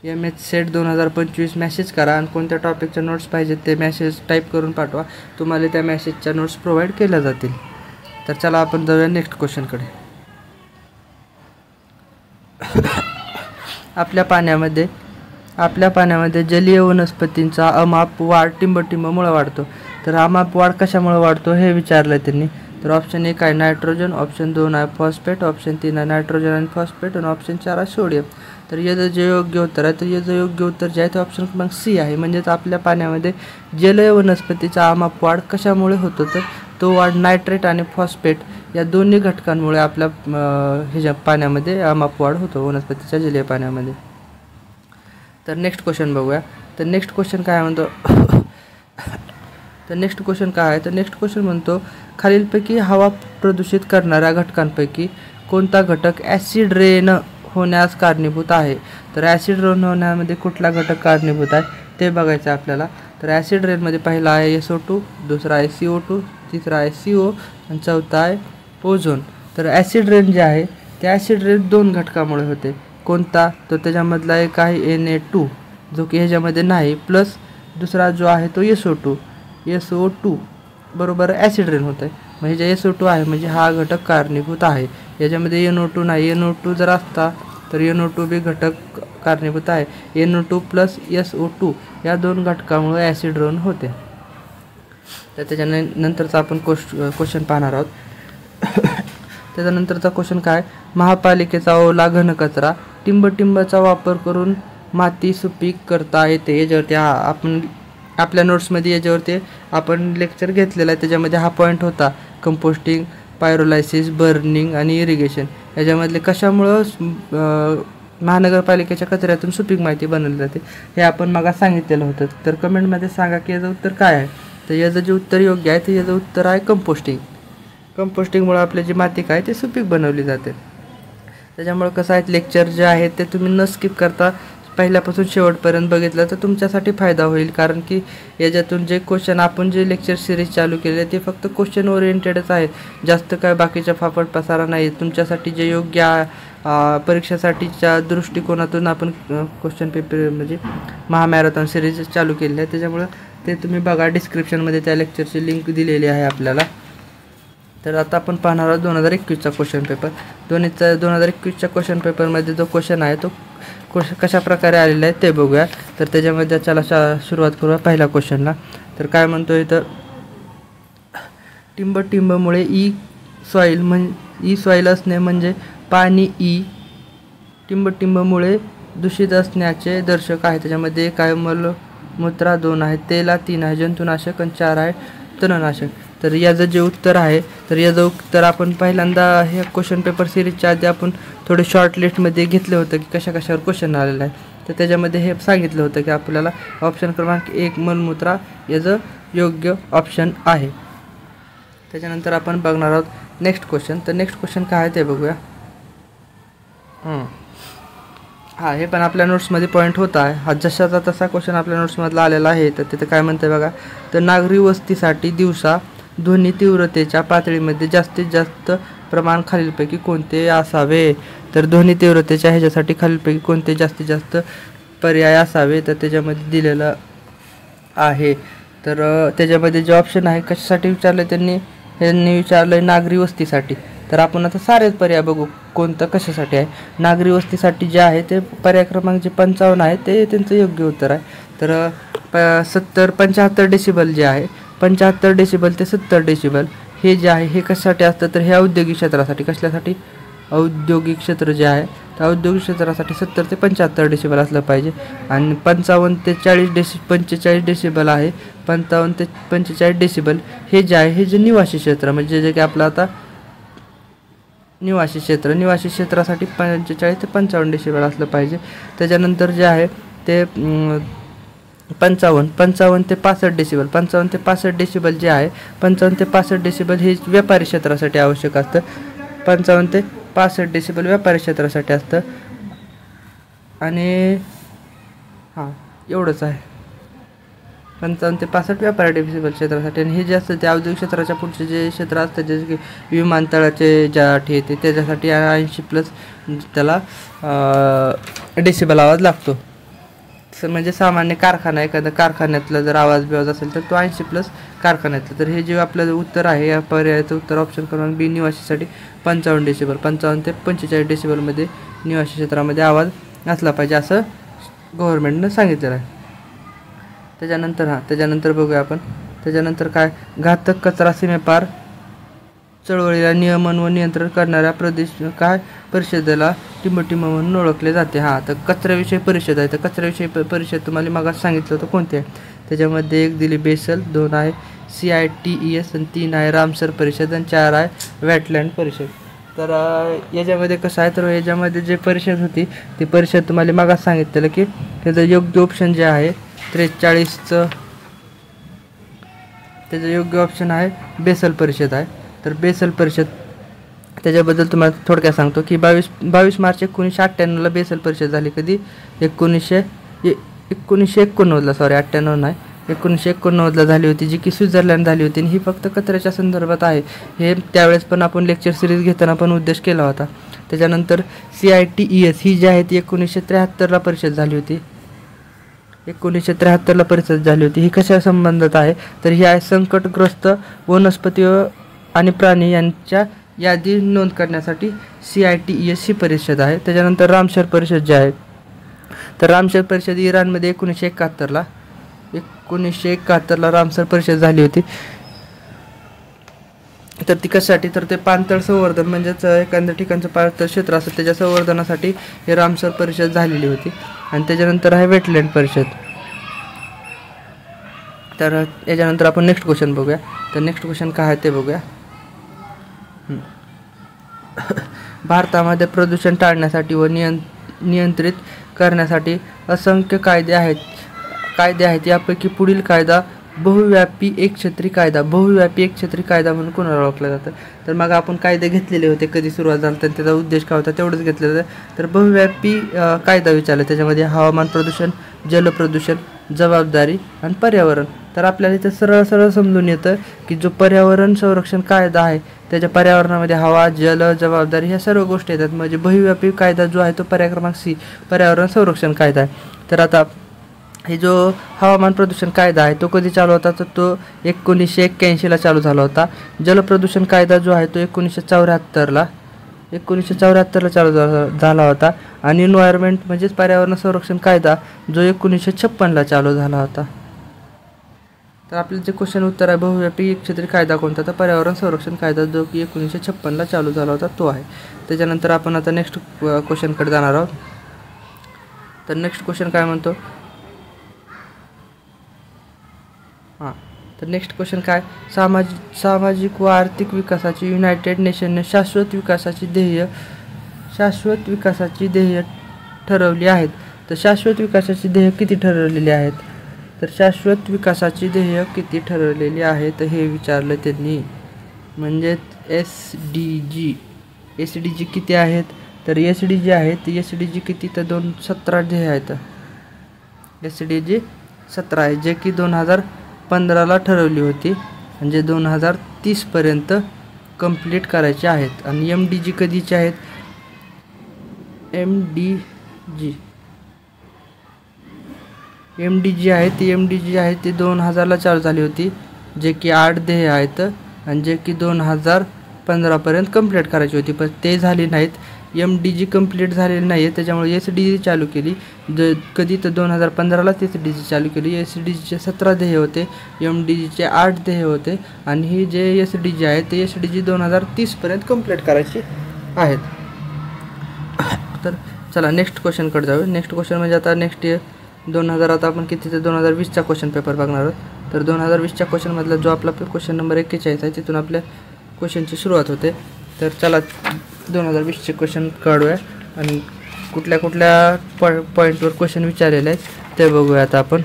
MH सेट 2025 मेसेज करा आणि कोणत्या टॉपिकच्या नोट्स पाहिजेत ते मेसेज टाईप करून पाठवा. तुम्हाला त्या मेसेजच्या नोट्स प्रोव्हाइड केल्या जातील. तर चला आपण जाऊया नेक्स्ट क्वेश्चनकडे. आपल्या पाण्यामध्ये जलीय वनस्पतींचा अमाप वाढ टिंबमुळे वाढतो. तर अमाप वाढ कशामुळे वाढतो हे विचारलं त्यांनी. तर ऑप्शन 1 आहे नायट्रोजन. ऑप्शन 2 आहे फॉस्फेट. ऑप्शन 3 आहे नायट्रोजन आणि फॉस्फेट. आणि ऑप्शन 4 आहे सोडियम. तर याचं जे योग्य उत्तर आहे तर याचं योग्य उत्तर जे आहे ते ऑप्शन क्रमांक सी आहे. म्हणजेच आपल्या पाण्यामध्ये जलीय वनस्पतीचा अमाप वाढ कशामुळे होतो, तर तो वाढ नायट्रेट आणि फॉस्फेट या दोन्ही घटकांमुळे आपल्या ह्याच्या पाण्यामध्ये अमाप वाढ होतो, वनस्पतीच्या जलीय पाण्यामध्ये. तर नेक्स्ट क्वेश्चन बघूया. तर नेक्स्ट क्वेश्चन काय म्हणतो, तर नेक्स्ट क्वेश्चन म्हणतो खालीलपैकी हवा प्रदूषित करणाऱ्या घटकांपैकी कोणता घटक ॲसिड रेन होण्यास कारणीभूत आहे. तर ॲसिड रेन होण्यामध्ये कुठला घटक कारणीभूत आहे ते बघायचं आहे आपल्याला. तर ॲसिड रेनमध्ये पहिला आहे SO2, दुसरा आहे CO2, तिसरा आहे CO आणि चौथा आहे ओझोन. तर ॲसिड रेन जे आहे ते ॲसिड रेन 2 घटकामुळे होते. कोणता? तर त्याच्यामधला एक आहे Na2 जो की ह्याच्यामध्ये नाही, प्लस दुसरा जो आहे तो SO2 बरोबर ॲसिड रेन होत आहे. मग ह्याच्या SO2 आहे म्हणजे हा घटक कारणीभूत आहे. याच्यामध्ये NO2 नाही. NO2 जर असता तर NO2 बी घटक कारणीभूत आहे. NO2 प्लस SO2 या 2 घटकामुळे ॲसिड रेन होते. तर त्याच्यानंतरचा आपण क्वेश्चन पाहणार आहोत. त्याच्यानंतरचा क्वेश्चन काय? महापालिकेचा ओला घनकचरा टिंबटिंबाचा वापर करून माती सुपीक करता येते. याच्यावरती आपण आपल्या नोट्समध्ये याच्यावरती आपण लेक्चर घेतलेला आहे. त्याच्यामध्ये हा पॉईंट होता कंपोस्टिंग, पायरोलायसिस, बर्निंग आणि इरिगेशन. याच्यामधले कशामुळं महानगरपालिकेच्या कचऱ्यातून सुपीक माती बनवली जाते हे आपण मग सांगितलेलं होतं. तर कमेंटमध्ये सांगा की याचं उत्तर काय आहे. तर याचं जे उत्तर योग्य आहे ते याचं उत्तर आहे कंपोस्टिंग. कंपोस्टिंगमुळे आपली जी माती काय ते सुपीक बनवली जाते. त्याच्यामुळे कसं आहे लेक्चर जे आहे ते तुम्ही न स्किप करता पहिल्यापासून शेवटपर्यंत बघितलं तर तुमच्यासाठी फायदा होईल. कारण की याच्यातून जे क्वेश्चन आपण जे लेक्चर सिरीज चालू केले ते फक्त क्वेश्चन ओरिएंटेडच आहेत. जास्त काय बाकीच्या फापट पसारा नाही. तुमच्यासाठी जे योग्य परीक्षेसाठीच्या दृष्टिकोनातून आपण क्वेश्चन पेपर म्हणजे महामॅरेथॉन सिरीज चालू केलेली आहे. त्याच्यामुळं ते तुम्ही बघा, डिस्क्रिप्शनमध्ये त्या लेक्चरची लिंक दिलेली आहे आपल्याला. तर आता आपण पाहणार आहोत 2021चा क्वेश्चन पेपर. 2021च्या क्वेश्चन पेपरमध्ये जो क्वेश्चन आहे तो कशा प्रकारे आलेला आहे ते बघूया. तर त्याच्यामध्ये चला सुरुवात करूया पहिल्या क्वेश्चनला. तर काय म्हणतोय तर टिंबटिंबमुळे ई सॉईल असणे म्हणजे पाणी टिंबटिंबमुळे दूषित असण्याचे दर्शक आहे. त्याच्यामध्ये काय मलमूत्रा 2 आहे, तेला 3 आहे, जंतुनाशक आणि 4 आहे तणनाशक. तर याचं जे उत्तर आहे तर याचं उत्तर आपण पहिल्यांदा ह्या क्वेश्चन पेपर सिरीजच्या आधी आपण थोडे शॉर्ट लिस्टमध्ये घेतलं होतं की कशावर क्वेश्चन आलेला आहे. तर त्याच्यामध्ये हे सांगितलं होतं की आपल्याला ऑप्शन क्रमांक 1 मलमूत्रा याचं योग्य ऑप्शन आहे. त्याच्यानंतर आपण बघणार आहोत नेक्स्ट क्वेश्चन. तर नेक्स्ट क्वेश्चन काय आहे ते बघूया. हे पण आपल्या नोट्समध्ये पॉईंट होता आहे. हा जशाचा तसा क्वेश्चन आपल्या नोट्समधला आलेला आहे. तर तिथे काय म्हणते बघा. तर नागरी वस्तीसाठी दिवसा ध्वनी तीव्रतेच्या पातळीमध्ये जास्तीत जास्त प्रमाण खालीलपैकी कोणते असावे. तर ध्वनी तीव्रतेच्या ह्याच्यासाठी खालीलपैकी कोणते जास्तीत जास्त पर्याय असावे तर त्याच्यामध्ये दिलेलं आहे. तर त्याच्यामध्ये जे ऑप्शन आहे कशासाठी विचारलं यांनी विचारलं नागरी वस्तीसाठी. तर आपण आता सारेच पर्याय बघू कोणतं कशासाठी आहे. नागरी वस्तीसाठी जे आहे ते पर्याय क्रमांक जे 55 आहे ते त्यांचं योग्य उत्तर आहे. तर 75 डेसिबल जे आहे 75 डेसिबल ते 70 डेसिबल हे जे आहे हे कशासाठी असतं तर हे औद्योगिक क्षेत्रासाठी. कसल्यासाठी? औद्योगिक क्षेत्र जे आहे तर औद्योगिक क्षेत्रासाठी 70 ते 75 डेसिबल असलं पाहिजे. आणि 55 ते 45 डेसिबल आहे. 55 ते 45 डेसिबल हे जे आहे हे जे निवासी क्षेत्र म्हणजे जे की आपलं आता निवासी क्षेत्रासाठी 45 ते 55 डेसिबल असलं पाहिजे. त्याच्यानंतर जे आहे ते 55 ते 65 डेसिबल 55 ते 65 डेसिबल जे आहे 55 ते 65 डेसिबल हे व्यापारी क्षेत्रासाठी आवश्यक असतं. 55 ते 65 डेसिबल व्यापारी क्षेत्रासाठी असतं. आणि एवढंच आहे 55 ते 65 व्यापारी डेसिबल क्षेत्रासाठी. आणि हे जे असतं ते औद्योगिक क्षेत्राच्या पुढचे जे क्षेत्र असतं जसे की विमानतळाचे ज्यासाठी येते त्याच्यासाठी 80+ त्याला डेसिबल आवाज लागतो. म्हणजे सामान्य कारखाना एखादा कारखान्यातला जर आवाज असेल तर तो 80+ कारखान्यातला. तर हे जे आपलं उत्तर आहे या पर्यायाचं उत्तर ऑप्शन क्रमांक बी निवासीसाठी 55 डेसिबल 55 ते 45 डेसिबलमध्ये निवासी क्षेत्रामध्ये आवाज असला पाहिजे असं गव्हर्नमेंटनं सांगितलेलं आहे. त्याच्यानंतर बघूया आपण. त्याच्यानंतर काय घातक कचरा सीमेपार चळवळीला नियमन व नियंत्रण करणाऱ्या परिषदेला टिंबटिंब म्हणून ओळखले जाते. तर कचऱ्याविषयी परिषद आहे. तर कचऱ्याविषयी परिषद तुम्हाला मग सांगितलं होतं कोणते आहे. त्याच्यामध्ये 1 दिली बेसल, 2 आहे CITES आणि 3 आहे रामसर परिषद आणि 4 आहे वेटलँड परिषद. तर याच्यामध्ये कसं आहे तर याच्यामध्ये जे परिषद होती ती परिषद तुम्हाला मग सांगितलेलं की त्याचं योग्य ऑप्शन जे आहे 43चं त्याचं योग्य ऑप्शन आहे बेसल परिषद आहे. तर बेसल परिषद त्याच्याबद्दल तुम्हाला थोडक्यात सांगतो की 22 मार्च 1998ला बेसल परिषद झाली. कधी 1989ला, सॉरी 98 नाही, 1989ला झाली होती, जी की स्वित्झर्लंड झाली होती. आणि ही फक्त कचऱ्याच्या संदर्भात आहे. हे त्यावेळेस पण आपण लेक्चर सिरीज घेताना पण उद्देश केला होता. त्याच्यानंतर CITES ही जी आहे ती 1973ला परिषद झाली होती. 1973ला परिषद झाली होती. ही कशा संबंधात आहे तर ही आहे संकटग्रस्त वनस्पती आणि प्राणी यांच्या यादी नोंद करण्यासाठी CITES ही परिषद आहे. त्याच्यानंतर रामसर परिषद जी आहे तर रामसर परिषद इराणमध्ये 1971ला रामसर परिषद झाली होती. तर ती कशासाठी तर ते पाणथळ संवर्धन म्हणजेच एखाद्या ठिकाणचं पाणथळ क्षेत्र असेल त्याच्या संवर्धनासाठी हे रामसर परिषद झालेली होती. आणि त्याच्यानंतर आहे वेटलँड परिषद. तर याच्यानंतर आपण नेक्स्ट क्वेश्चन बघूया. तर नेक्स्ट क्वेश्चन काय आहे ते बघूया. भारतामध्ये प्रदूषण टाळण्यासाठी व नियंत्रित करण्यासाठी असंख्य कायदे आहेत. यापैकी पुढील कायदा बहुव्यापी एकछत्री कायदा म्हणून कोणाला ओळखलं जातं. तर मग आपण कायदे घेतलेले होते, कधी सुरुवात झाली तर त्याचा उद्देश काय होता तेवढंच घेतलेलं होतं. तर बहुव्यापी कायदा विचारला, त्याच्यामध्ये हवामान प्रदूषण, जलप्रदूषण, जबाबदारी आणि पर्यावरण. तर आपल्याला इथं सरळ समजून येतं की जो पर्यावरण संरक्षण कायदा आहे त्याच्या पर्यावरणामध्ये हवा, जल, जबाबदारी ह्या सर्व गोष्टी येतात. म्हणजे बहुव्यापी कायदा जो आहे तो पर्याय क्रमांक C पर्यावरण संरक्षण कायदा आहे. तर आता हे जो हवामान प्रदूषण कायदा आहे तो कधी चालू होता तर तो 1981ला चालू झाला होता. जलप्रदूषण कायदा जो आहे तो 1974ला चालू झाला होता. आणि एन्व्हायरमेंट म्हणजेच पर्यावरण संरक्षण कायदा जो 1956ला चालू झाला होता. तर आपलं जे क्वेश्चन उत्तर आहे बहुव्यापी एकछत्री कायदा कोणता तर पर्यावरण संरक्षण कायदा जो की 1956ला चालू झाला होता तो आहे. त्याच्यानंतर आपण आता नेक्स्ट क्वेश्चनकडे जाणार आहोत. तर नेक्स्ट क्वेश्चन काय म्हणतो तर नेक्स्ट क्वेश्चन काय, सामाजिक व आर्थिक विकासाची युनायटेड नेशनने शाश्वत विकासाची ध्येय ठरवली आहेत. तर शाश्वत विकासाची ध्येय किती ठरवलेली आहेत तर शाश्वत विकासाची ध्येय किती ठरवलेली आहेत हे विचारलं त्यांनी. म्हणजे SDG किती आहेत तर SDG आहेत, SDG किती तर 17 ध्येय आहेत. SDG 17 आहे जे की 2015ला ठरवली होती, म्हणजे 2030पर्यंत कंप्लीट करायचे आहेत. आणि MDG कधीचे आहेत, MDG आहे ती 2000ला चालू झाली होती, जे की 8 ध्येय आहेत आणि जे की 2015पर्यंत कंप्लीट करायची होती. पण ते झाली नाहीत, MDG कंप्लीट झालेली नाही आहे, त्याच्यामुळे SDG चालू केली. कधी तर 2015ला SDG चालू केली. SDGचे 17 ध्येय होते, MDGचे 8 ध्येय होते. आणि ही जे SDG आहे ते SDG 2030पर्यंत कंप्लीट करायची आहेत. तर चला नेक्स्ट क्वेश्चनकडे जाऊया. नेक्स्ट क्वेश्चन म्हणजे आता नेक्स्ट 2000 आता आपण किती ते 2020चा क्वेश्चन पेपर बघणार आहोत. तर 2020च्या क्वेश्चनमधला जो आपला क्वेश्चन नंबर 41 आहे तिथून आपल्या क्वेश्चनची सुरुवात होते. तर चला 2020चे क्वेश्चन काढूया आणि कुठल्या पॉईंटवर क्वेश्चन विचारलेले आहेत ते बघूया आता आपण.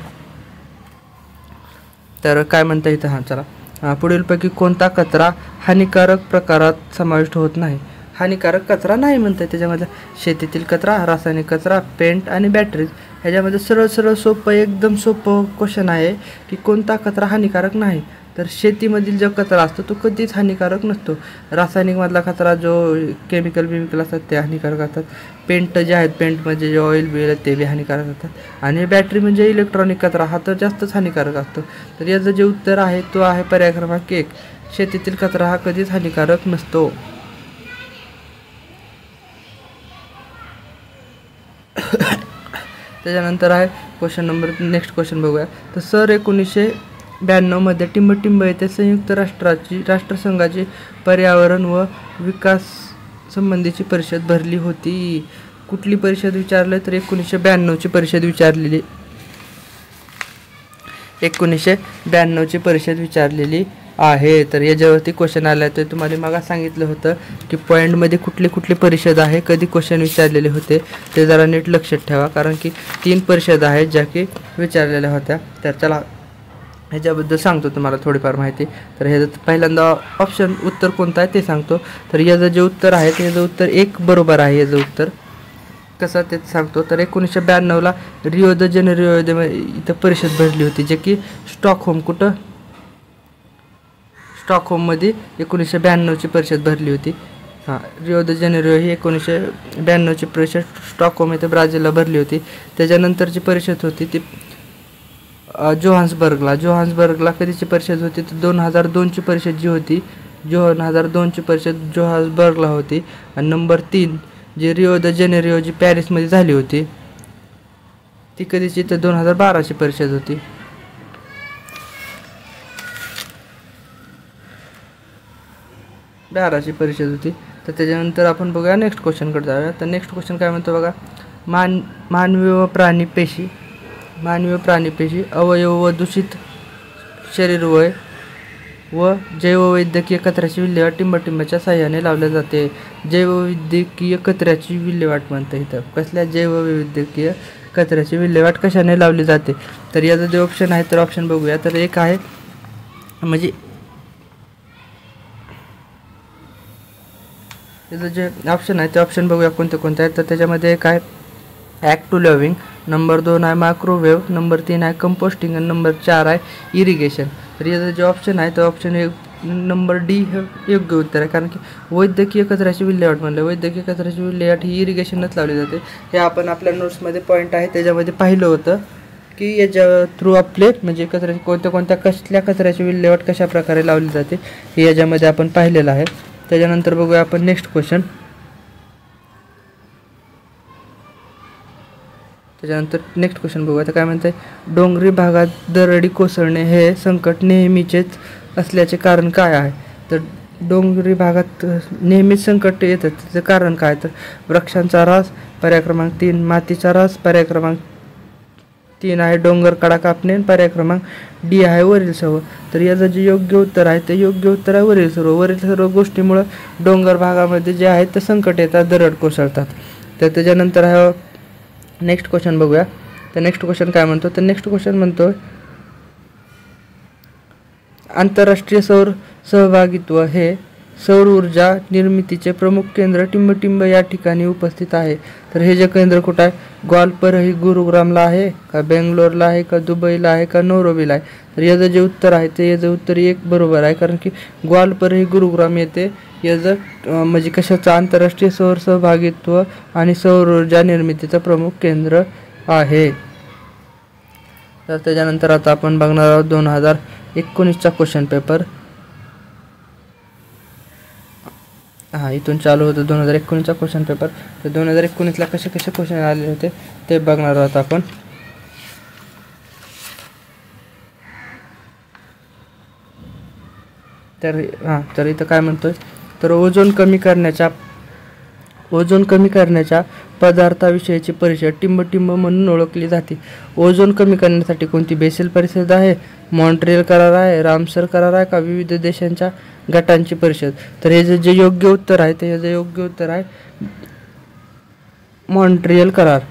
तर काय म्हणता इथं चला, पुढीलपैकी कोणता कचरा हानिकारक प्रकारात समाविष्ट होत नाही. हानिकारक कचरा नाही म्हणतात. त्याच्यामध्ये शेतीतील कचरा, रासायनिक कचरा, पेंट आणि बॅटरीज. ह्याच्यामध्ये सरळ सोपं एकदम सोपं क्वेश्चन आहे की कोणता कचरा हानिकारक नाही. तर शेतीमधील जो कचरा असतो तो कधीच हानिकारक नसतो. रासायनिकमधला कचरा जो केमिकल असतात ते हानिकारक असतात. पेंट जे आहेत, पेंटमध्ये जे ऑइल ते बी हानिकारक असतात. आणि बॅटरी म्हणजे इलेक्ट्रॉनिक कचरा हा तर जास्तच हानिकारक असतो. तर याचं जे उत्तर आहे तो आहे पर्याय क्रमांक 1. शेतीतील कचरा हा कधीच हानिकारक नसतो. त्याच्यानंतर आहे क्वेश्चन नंबर नेक्स्ट क्वेश्चन बघूया. तर 1992मध्ये टिंबटिंब येथे संयुक्त राष्ट्रसंघाची पर्यावरण व विकास संबंधीची परिषद भरली होती. कुठली परिषद विचारलं तर 1992ची परिषद विचारलेली. 1992ची परिषद विचारलेली आहे. तर याच्यावरती क्वेश्चन आला तर तुम्हाला मग सांगितलं होतं की पॉईंटमध्ये कुठली परिषद आहे, कधी क्वेश्चन विचारलेले होते ते जरा नीट लक्षात ठेवा, कारण की 3 परिषद आहेत ज्या की विचारलेल्या होत्या. तर चला ह्याच्याबद्दल सांगतो तुम्हाला थोडीफार माहिती. तर ह्याचं पहिल्यांदा ऑप्शन उत्तर कोणतं आहे ते सांगतो. तर याचं जे उत्तर आहे त्याचं उत्तर 1 बरोबर आहे. याचं उत्तर कसं ते सांगतो. तर 1992ला रिओ द जेनेरिओ इथं परिषद भरली होती, जे की स्टॉकहोममध्ये 1992ची परिषद भरली होती. रिओ द जेनेरिओ ही 1992ची परिषद स्टॉकहोम येथे ब्राझीलला भरली होती. त्याच्यानंतरची परिषद होती ती जोहान्सबर्गला कधीची परिषद होती तर 2002ची परिषद जी होती 2002ची परिषद जोहान्सबर्गला होती. आणि number 3 G Rio the Janeiro जी पॅरिसमध्ये झाली होती ती कधीची तर 2012ची परिषद होती. परिषद होती. तर त्याच्यानंतर आपण बघूया नेक्स्ट क्वेश्चनकडे जाऊया. तर नेक्स्ट क्वेश्चन काय म्हणतो बघा. मानवी व प्राणी पेशी अवयव व दूषित शरीरवय व जैववैद्यकीय कचऱ्याची विल्हेवाट टिंबटिंबाच्या साह्याने लावले जाते. जैववैद्यकीय कचऱ्याची विल्हेवाट म्हणतं इथं. कसल्या जैववैद्यकीय कचऱ्याची विल्हेवाट कशाने लावली जाते. तर याचं जे ऑप्शन आहे तर ऑप्शन बघूया. तर एक आहे म्हणजे याचं जे ऑप्शन आहे ते ऑप्शन बघूया कोणते कोणते आहेत. तर त्याच्यामध्ये एक आहे ॲक्ट टू लिव्हिंग, नंबर 2 आहे मायक्रोवेव्ह, नंबर 3 आहे कंपोस्टिंग आणि नंबर 4 आहे इरिगेशन. तर याचं जे ऑप्शन आहे ते ऑप्शन नंबर डी हे योग्य उत्तर आहे. कारण की वैद्यकीय कचऱ्याची विल्हेवाट म्हणलं, वैद्यकीय कचऱ्याची विल्हेवाट ही इरिगेशनच लावली जाते. हे आपण आपल्या नोट्समध्ये पॉईंट आहे त्याच्यामध्ये पाहिलं होतं की याच्या थ्रू आपले म्हणजे कोणत्या कसल्या कचऱ्याची विल्हेवाट कशा प्रकारे लावली जाते हे याच्यामध्ये आपण पाहिलेलं आहे. त्याच्यानंतर बघूया आपण नेक्स्ट क्वेश्चन. बघूया. तर काय म्हणते, डोंगरी भागात दरडी कोसळणे हे संकट नेहमीचेच असल्याचे कारण काय आहे. तर डोंगरी भागात नेहमीच संकट येतात त्याचं कारण काय. तर वृक्षांचा ऱ्हास, पर्याय क्रमांक 3 मातीचा ऱ्हास, पर्याय क्रमांक 3 आहे डोंगर कडा कापणे, पर्याय क्रमांक डी आहे वरील सर्व. तर याचं जे योग्य उत्तर आहे ते योग्य उत्तर आहे वरील सर्व गोष्टीमुळं डोंगर भागामध्ये जे आहे ते संकट येतात, दरड कोसळतात. तर त्याच्यानंतर आहे नेक्स्ट क्वेश्चन बघूया. तर नेक्स्ट क्वेश्चन काय म्हणतो. तर नेक्स्ट क्वेश्चन म्हणतो आंतरराष्ट्रीय सौर सहभागित्व हे सौर ऊर्जा निर्मितीचे प्रमुख केंद्र टिंबटिंब या ठिकाणी उपस्थित आहे. तर हे जे केंद्र कुठं आहे, ग्वाल्पर गुरुग्रामला आहे का, बेंगलोरला आहे का, दुबईला आहे का, नैरोबीला आहे. तर याचं जे उत्तर आहे ते याचं उत्तर 1 बरोबर आहे. कारण की ग्वाल्पर गुरुग्राम येते याचं म्हणजे कशाचं आंतरराष्ट्रीय सौर सहभागित्व आणि सौर ऊर्जा निर्मितीचं प्रमुख केंद्र आहे. तर त्याच्यानंतर आता आपण बघणार आहोत 2019चा क्वेश्चन पेपर. इथून चालू होतं 2019चा क्वेश्चन पेपर. तर 2019ला कसे क्वेश्चन आलेले होते ते बघणार आहोत आपण. तर इथं काय म्हणतोय, तर ओझोन कमी करण्याच्या पदार्थाविषयीची परिषद टिंबटिंब म्हणून ओळखली जाते. ओझोन कमी करण्यासाठी कोणती बेसिल परिषद आहे, मॉन्ट्रियल करार आहे, रामसर करार आहे का, विविध देशांच्या गटांची परिषद. तर हे जे योग्य उत्तर आहे ते याचं योग्य उत्तर आहे मॉन्ट्रियल करार.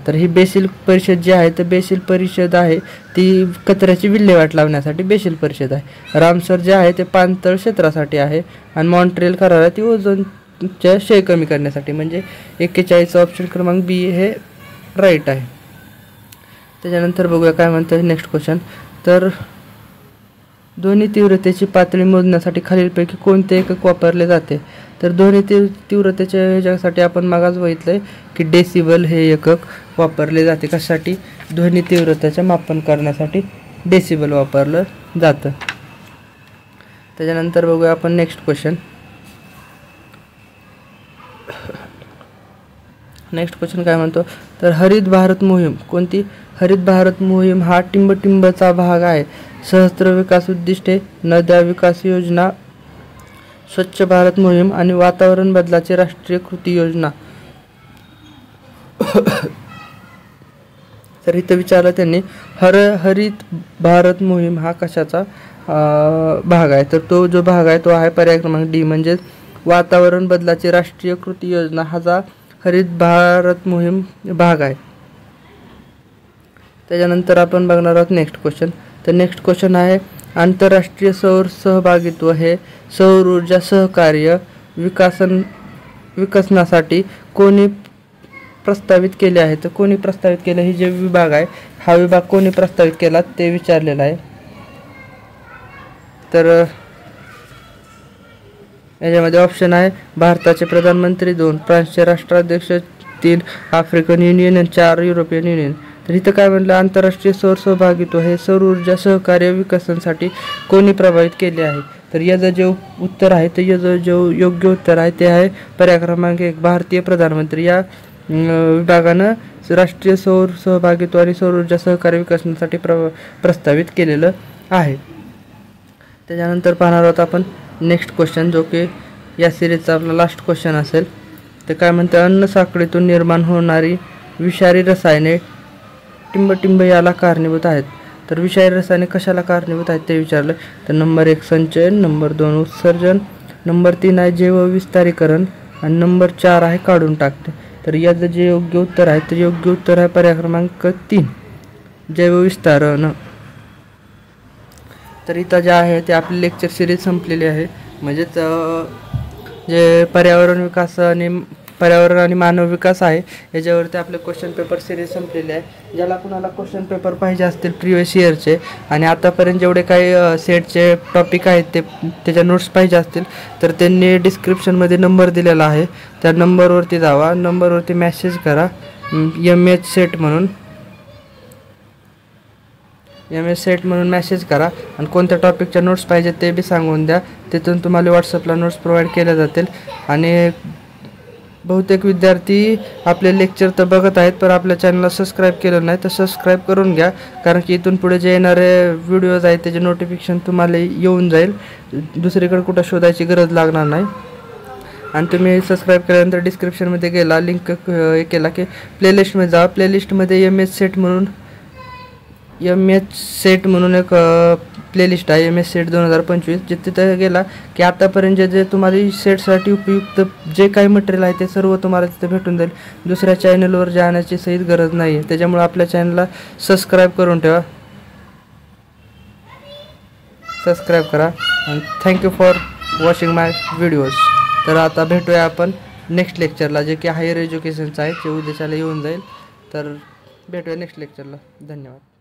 तर ही बेसिल परिषद जी आहे तर बेसिल परिषद आहे ती कचऱ्याची विल्हेवाट लावण्यासाठी बेसिल परिषद आहे. रामसर जे आहे ते पाणथळ क्षेत्रासाठी आहे आणि मॉन्ट्रियल करार आहे ती ओझोनच्या क्षय कमी करण्यासाठी. म्हणजे 41 ऑप्शन क्रमांक बी हे राईट आहे. त्याच्यानंतर बघूया काय म्हणतं नेक्स्ट क्वेश्चन. तर ध्वनी तीव्रतेची पातळी मोजण्यासाठी खालीलपैकी कोणते एकक वापरले जाते. तर ध्वनी तीव्रतेच्या ह्याच्यासाठी आपण मागास बघितलंय की डेसिबल हे एकक वापरले जाते. कशासाठी, ध्वनी तीव्रतेचे मापन करण्यासाठी डेसिबल वापरलं जातं. त्याच्यानंतर बघूया आपण नेक्स्ट क्वेश्चन. काय म्हणतो, तर हरित भारत मोहीम कोणती. हरित भारत मोहीम हा टिंबटिंबचा भाग आहे. सहस्त्र विकास उद्दिष्टे, नद्या विकास योजना, स्वच्छ भारत मोहीम आणि वातावरण बदलाची राष्ट्रीय कृती योजना. तर इथं विचारलं त्यांनी हरित भारत मोहीम हा कशाचा भाग आहे. तर तो जो भाग आहे तो आहे पर्याय क्रमांक डी म्हणजे वातावरण बदलाची राष्ट्रीय कृती योजना हा हरित भारत मोहीम भाग आहे. त्याच्यानंतर आपण बघणार आहोत नेक्स्ट क्वेश्चन. तर नेक्स्ट क्वेश्चन आहे, आंतरराष्ट्रीय सौर सहभागित्व हे सौर ऊर्जा सहकार्य विकसनासाठी कोणी प्रस्तावित केले आहे. तर कोणी प्रस्तावित केलं, हे जे विभाग आहे हा विभाग कोणी प्रस्तावित केला ते विचारलेलं आहे. तर याच्यामध्ये ऑप्शन आहे भारताचे प्रधानमंत्री, 2 फ्रान्सचे राष्ट्राध्यक्ष, 3 आफ्रिकन युनियन आणि 4 युरोपियन युनियन. तर इथं काय म्हणलं, आंतरराष्ट्रीय सौर सहभागित्व हे सौर ऊर्जा सहकार्य विकसनासाठी कोणी प्रभावित केले आहे. तर याचं जे उत्तर आहे, तर याचं जे योग्य उत्तर आहे ते आहे पर्याय क्रमांक 1 भारतीय प्रधानमंत्री. या विभागानं राष्ट्रीय सौर सहभागित्व आणि सौर ऊर्जा सहकार्य विकसनासाठी प्रस्तावित केलेलं आहे. त्याच्यानंतर पाहणार आहोत आपण नेक्स्ट क्वेश्चन, जो की या सिरीजचा आपला लास्ट क्वेश्चन असेल. ते काय म्हणते, अन्न साखळीतून निर्माण होणारी विषारी रसायने टिंबटिंब याला कारणीभूत आहेत. तर विषारी रसायने कशाला कारणीभूत आहेत ते विचारलं. तर नंबर 1 संचयन, नंबर 2 उत्सर्जन, नंबर 3 आहे जैवविस्तारीकरण आणि नंबर 4 आहे काढून टाकते. तर याचं जे योग्य उत्तर आहे, तर योग्य उत्तर आहे पर्याय क्रमांक 3 जैवविस्तारण. तर इथं जे आहे ते आपली लेक्चर सिरीज संपलेली आहे. म्हणजेच जे पर्यावरण आणि मानव विकास आहे याच्यावरती आपले क्वेश्चन पेपर सिरीज संपलेले आहे. ज्याला कुणाला क्वेश्चन पेपर पाहिजे असतील प्रिवियस इयरचे आणि आतापर्यंत जेवढे काही सेटचे टॉपिक आहेत ते त्याच्या नोट्स पाहिजे असतील, तर त्यांनी डिस्क्रिप्शनमध्ये नंबर दिलेला आहे, त्या नंबरवरती जावा, नंबरवरती मेसेज करा MS सेट म्हणून मेसेज करा आणि कोणत्या टॉपिकच्या नोट्स पाहिजे ते बी सांगून द्या. तिथून तुम्हाला व्हॉट्सअपला नोट्स प्रोव्हाइड केल्या जातील. आणि बहुतेक विद्यार्थी आपले लेक्चर तर बघत आहेत पण आपल्या चॅनलला सबस्क्राईब केलं नाही, तर सबस्क्राईब करून घ्या, कारण की इथून पुढे जे येणारे व्हिडिओज आहेत त्याचे नोटिफिकेशन तुम्हाला येऊन जाईल. दुसरीकडे कुठं शोधायची गरज लागणार नाही. आणि तुम्ही सबस्क्राईब केल्यानंतर डिस्क्रिप्शनमध्ये गेला, लिंक केला की प्लेलिस्टमध्ये जा. प्लेलिस्टमध्ये MS सेट म्हणून एक प्लेलिस्ट आहे, MS सेट 2025. जे तिथं गेला की आतापर्यंत जे तुम्हाला सेटसाठी उपयुक्त जे काही मटेरियल आहे ते सर्व तुम्हाला तिथे भेटून जाईल. दुसऱ्या चॅनलवर जाण्याची सहीच गरज नाही आहे. त्याच्यामुळे आपल्या चॅनलला सबस्क्राईब करून ठेवा, सबस्क्राईब करा. आणि thank you for watching my videos. तर आता भेटूया आपण नेक्स्ट लेक्चरला, जे की हायर एज्युकेशनचं आहे, जे उद्याच्याला येऊन जाईल. तर भेटूया नेक्स्ट लेक्चरला. धन्यवाद.